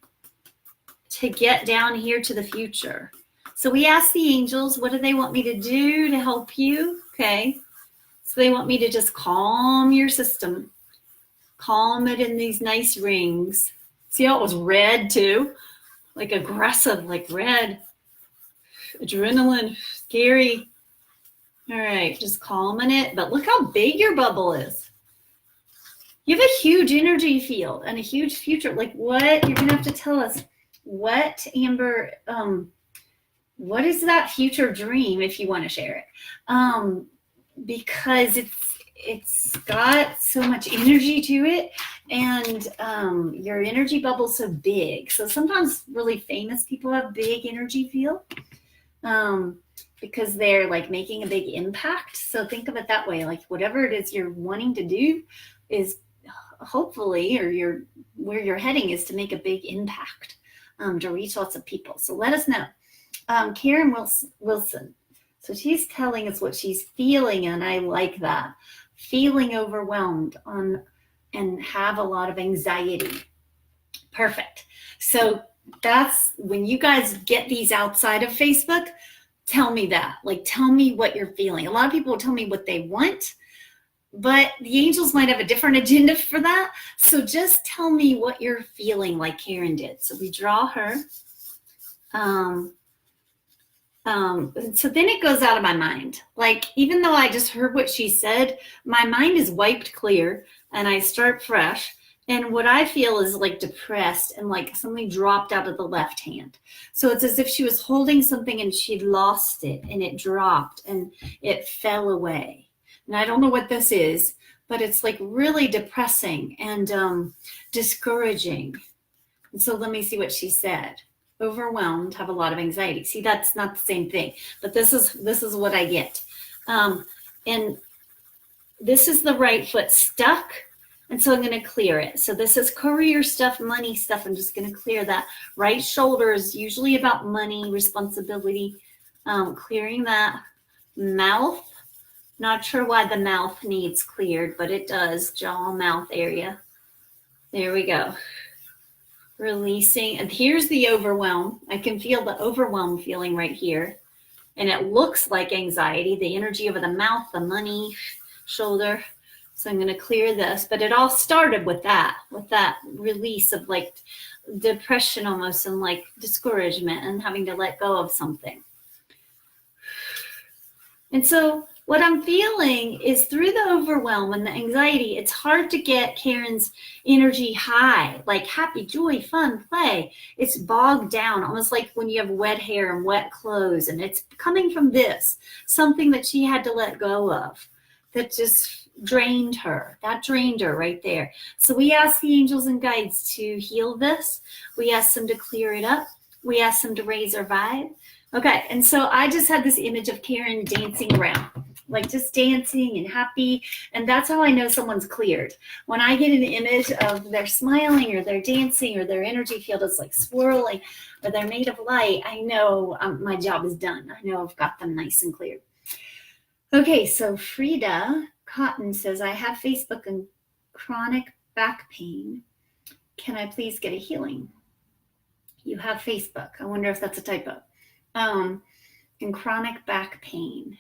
to get down here to the future. So we asked the angels, what do they want me to do to help you? Okay. So they want me to just calm your system. Calm it in these nice rings. See how it was red too? Like aggressive, like red. Adrenaline, scary. All right, just calming it. But look how big your bubble is. You have a huge energy field and a huge future. Like what? You're going to have to tell us what, Amber, what is that future dream if you want to share it? because it's got so much energy to it, and your energy bubble's so big. So sometimes really famous people have big energy field because they're like making a big impact. So think of it that way, like whatever it is you're wanting to do is hopefully, or where you're heading is to make a big impact, to reach lots of people. So let us know. Karen Wilson. So she's telling us what she's feeling, and I like that. Feeling overwhelmed and have a lot of anxiety. Perfect. So that's when you guys get these outside of Facebook, tell me that. Like, tell me what you're feeling. A lot of people will tell me what they want, but the angels might have a different agenda for that. So just tell me what you're feeling, like Karen did. So we draw her. So then it goes out of my mind. Like, even though I just heard what she said, my mind is wiped clear and I start fresh. And what I feel is like depressed and like something dropped out of the left hand. So it's as if she was holding something and she'd lost it and it dropped and it fell away. And I don't know what this is, but it's like really depressing and discouraging. And so let me see what she said. Overwhelmed, have a lot of anxiety. See, that's not the same thing, but this is what I get. And this is the right foot stuck. And so I'm going to clear it. So this is career stuff, money stuff. I'm just going to clear that. Right shoulder is usually about money, responsibility, clearing that. Mouth, not sure why the mouth needs cleared, but it does. Jaw, mouth area. There we go. Releasing. And here's the overwhelm. I can feel the overwhelm feeling right here. And it looks like anxiety, the energy over the mouth, the money, shoulder. So I'm going to clear this, but it all started with that release of like depression almost and like discouragement and having to let go of something. And so what I'm feeling is through the overwhelm and the anxiety, it's hard to get Karen's energy high, like happy, joy, fun, play. It's bogged down, almost like when you have wet hair and wet clothes, and it's coming from this, something that she had to let go of that just drained her. That drained her right there. So we ask the angels and guides to heal this. We ask them to clear it up. We ask them to raise our vibe. Okay, and so I just had this image of Karen dancing around, like just dancing and happy, and that's how I know someone's cleared. When I get an image of they're smiling or they're dancing or their energy field is like swirling or they're made of light, I know my job is done. I know I've got them nice and clear. Okay, so Frida Cotton says, I have Facebook and chronic back pain. Can I please get a healing? You have Facebook. I wonder if that's a typo. And chronic back pain.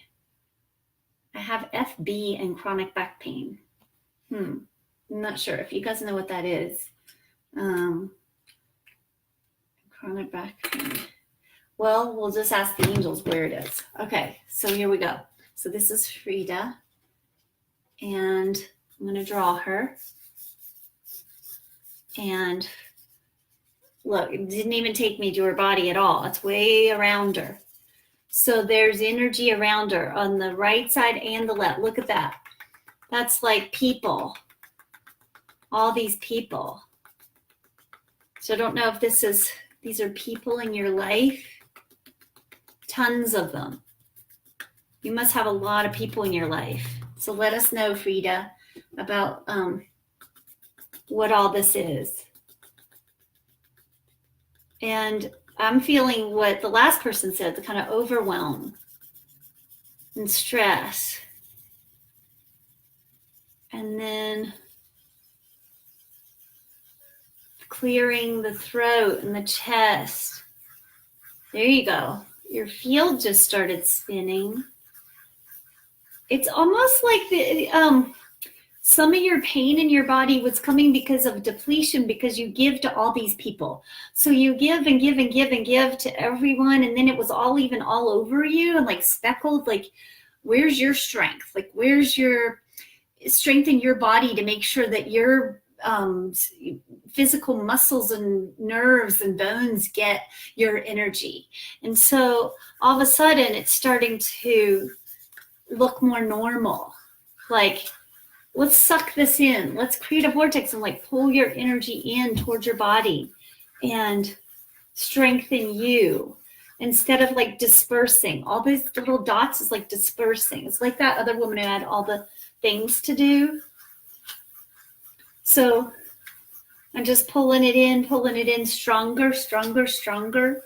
I have FB and chronic back pain. I'm not sure if you guys know what that is. Chronic back pain. Well, we'll just ask the angels where it is. Okay, so here we go. So this is Frida. And I'm going to draw her. And look, it didn't even take me to her body at all. It's way around her. So there's energy around her on the right side and the left. Look at that. That's like people. All these people. So I don't know if these are people in your life. Tons of them. You must have a lot of people in your life. So let us know, Frida, about what all this is. And I'm feeling what the last person said, the kind of overwhelm and stress. And then clearing the throat and the chest. There you go. Your field just started spinning. It's almost like some of your pain in your body was coming because of depletion, because you give to all these people. So you give and give and give and give to everyone, and then it was all even all over you and like speckled. Like, where's your strength? Like, where's your strength in your body to make sure that your physical muscles and nerves and bones get your energy? And so all of a sudden it's starting to look more normal. Like, let's suck this in. Let's create a vortex and like pull your energy in towards your body and strengthen you instead of like dispersing. All these little dots is like dispersing. It's like that other woman who had all the things to do. So I'm just pulling it in stronger, stronger, stronger.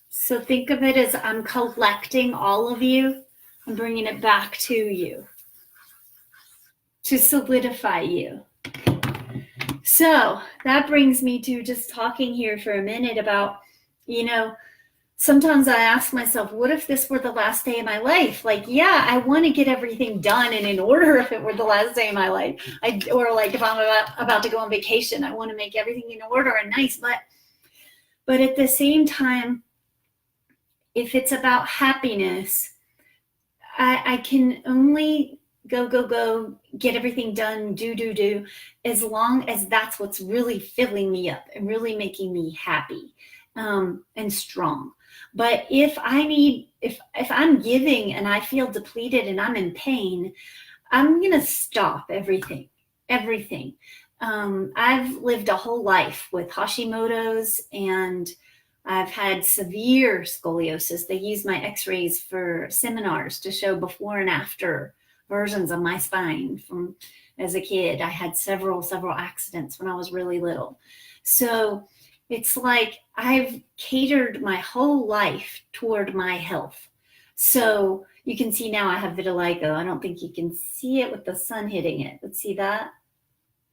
So think of it as I'm collecting all of you and bringing it back to you to solidify you. So that brings me to just talking here for a minute about, sometimes I ask myself, what if this were the last day of my life? Like, yeah, I want to get everything done and in order if it were the last day of my life. Or like if I'm about to go on vacation, I want to make everything in order and nice. But at the same time, if it's about happiness, I can only go, get everything done, do, as long as that's what's really filling me up and really making me happy and strong. But if I'm giving and I feel depleted and I'm in pain, I'm going to stop everything. I've lived a whole life with Hashimoto's and I've had severe scoliosis. They use my x-rays for seminars to show before and after versions of my spine from as a kid. I had several accidents when I was really little. So it's like I've catered my whole life toward my health. So you can see now I have vitiligo. I don't think you can see it with the sun hitting it. But see that?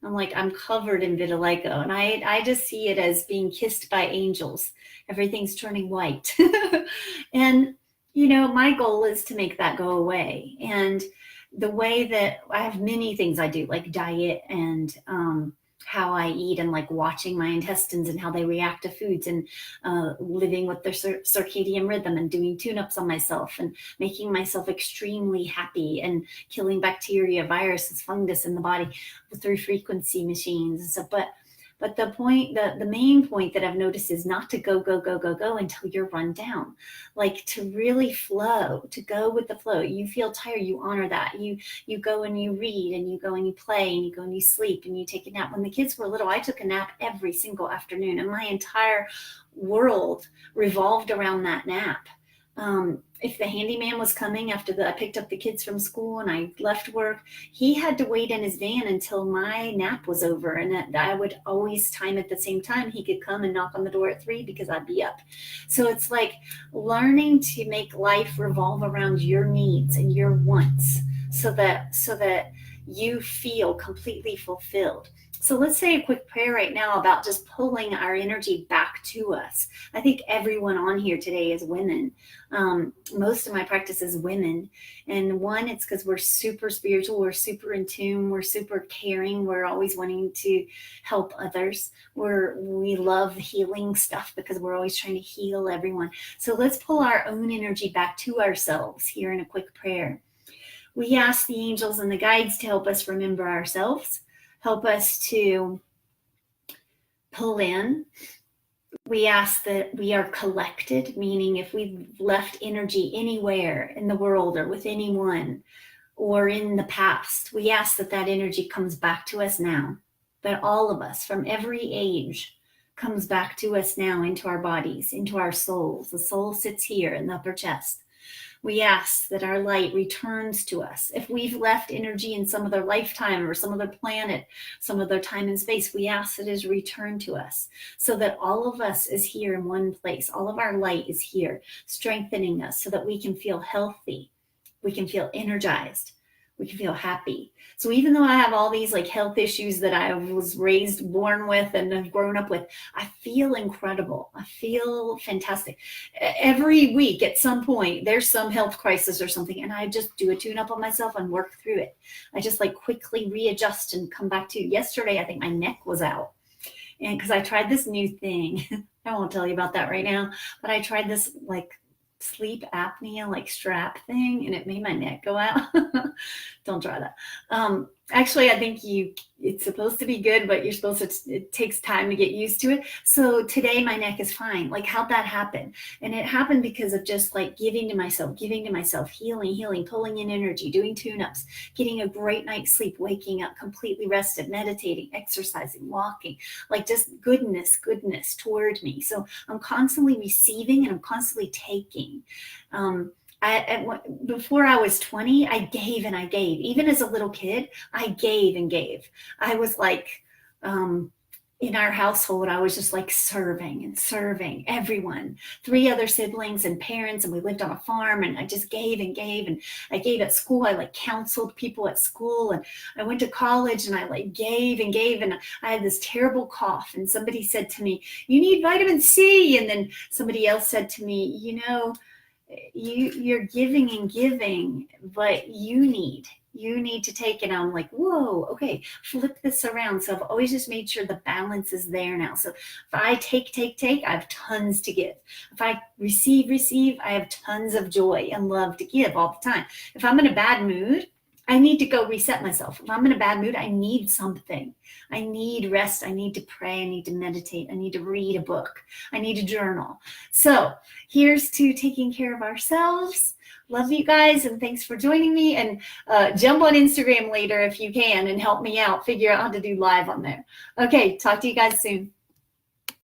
I'm covered in vitiligo, and I just see it as being kissed by angels. Everything's turning white. And, my goal is to make that go away. And the way that I have many things I do, like diet and how I eat and like watching my intestines and how they react to foods and living with their circadian rhythm and doing tune-ups on myself and making myself extremely happy and killing bacteria, viruses, fungus in the body through frequency machines and stuff. But the main point that I've noticed is not to go until you're run down. Like to really flow, to go with the flow. You feel tired, you honor that. You go and you read and you go and you play and you go and you sleep and you take a nap. When the kids were little, I took a nap every single afternoon and my entire world revolved around that nap. If the handyman was coming after I picked up the kids from school and I left work, he had to wait in his van until my nap was over. And I would always time at the same time. He could come and knock on the door at 3 because I'd be up. So it's like learning to make life revolve around your needs and your wants so that you feel completely fulfilled. So let's say a quick prayer right now about just pulling our energy back to us. I think everyone on here today is women. Most of my practice is women. And one, it's because we're super spiritual. We're super in tune. We're super caring. We're always wanting to help others. We love healing stuff because we're always trying to heal everyone. So let's pull our own energy back to ourselves here in a quick prayer. We ask the angels and the guides to help us remember ourselves. Help us to pull in. We ask that we are collected, meaning if we've left energy anywhere in the world or with anyone or in the past, we ask that energy comes back to us now. That all of us from every age comes back to us now into our bodies, into our souls. The soul sits here in the upper chest. We ask that our light returns to us. If we've left energy in some other lifetime or some other planet, some other time and space, we ask that it is returned to us so that all of us is here in one place. All of our light is here, strengthening us so that we can feel healthy. We can feel energized. We can feel happy. So even though I have all these like health issues that I was born with and have grown up with, I feel incredible. I feel fantastic. Every week at some point, there's some health crisis or something, and I just do a tune-up on myself and work through it. I just like quickly readjust and come back to yesterday. I think my neck was out. And because I tried this new thing, I won't tell you about that right now, but I tried this like sleep apnea like strap thing and it made my neck go out. Don't try that. Actually, I think it's supposed to be good, but it takes time to get used to it. So today my neck is fine. Like, how'd that happen? And it happened because of just like giving to myself, healing, pulling in energy, doing tune-ups, getting a great night's sleep, waking up completely rested, meditating, exercising, walking, like just goodness toward me. So I'm constantly receiving and I'm constantly taking. Before I was 20, I gave and I gave. Even as a little kid, I gave and gave. I was like, in our household, I was just like serving everyone, 3 other siblings and parents, and we lived on a farm, and I just gave and gave, and I gave at school. I like counseled people at school, and I went to college, and I like gave and gave, and I had this terrible cough, and somebody said to me, "You need vitamin C," and then somebody else said to me, you're giving and giving, but you need to take it. I'm like, whoa, okay, flip this around. So I've always just made sure the balance is there now. So if I take, I have tons to give. If I receive, I have tons of joy and love to give all the time. If I'm in a bad mood, I need to go reset myself. If I'm in a bad mood, I need something. I need rest. I need to pray. I need to meditate. I need to read a book. I need to journal. So here's to taking care of ourselves. Love you guys, and thanks for joining me. And jump on Instagram later if you can and help me out. Figure out how to do live on there. Okay, talk to you guys soon.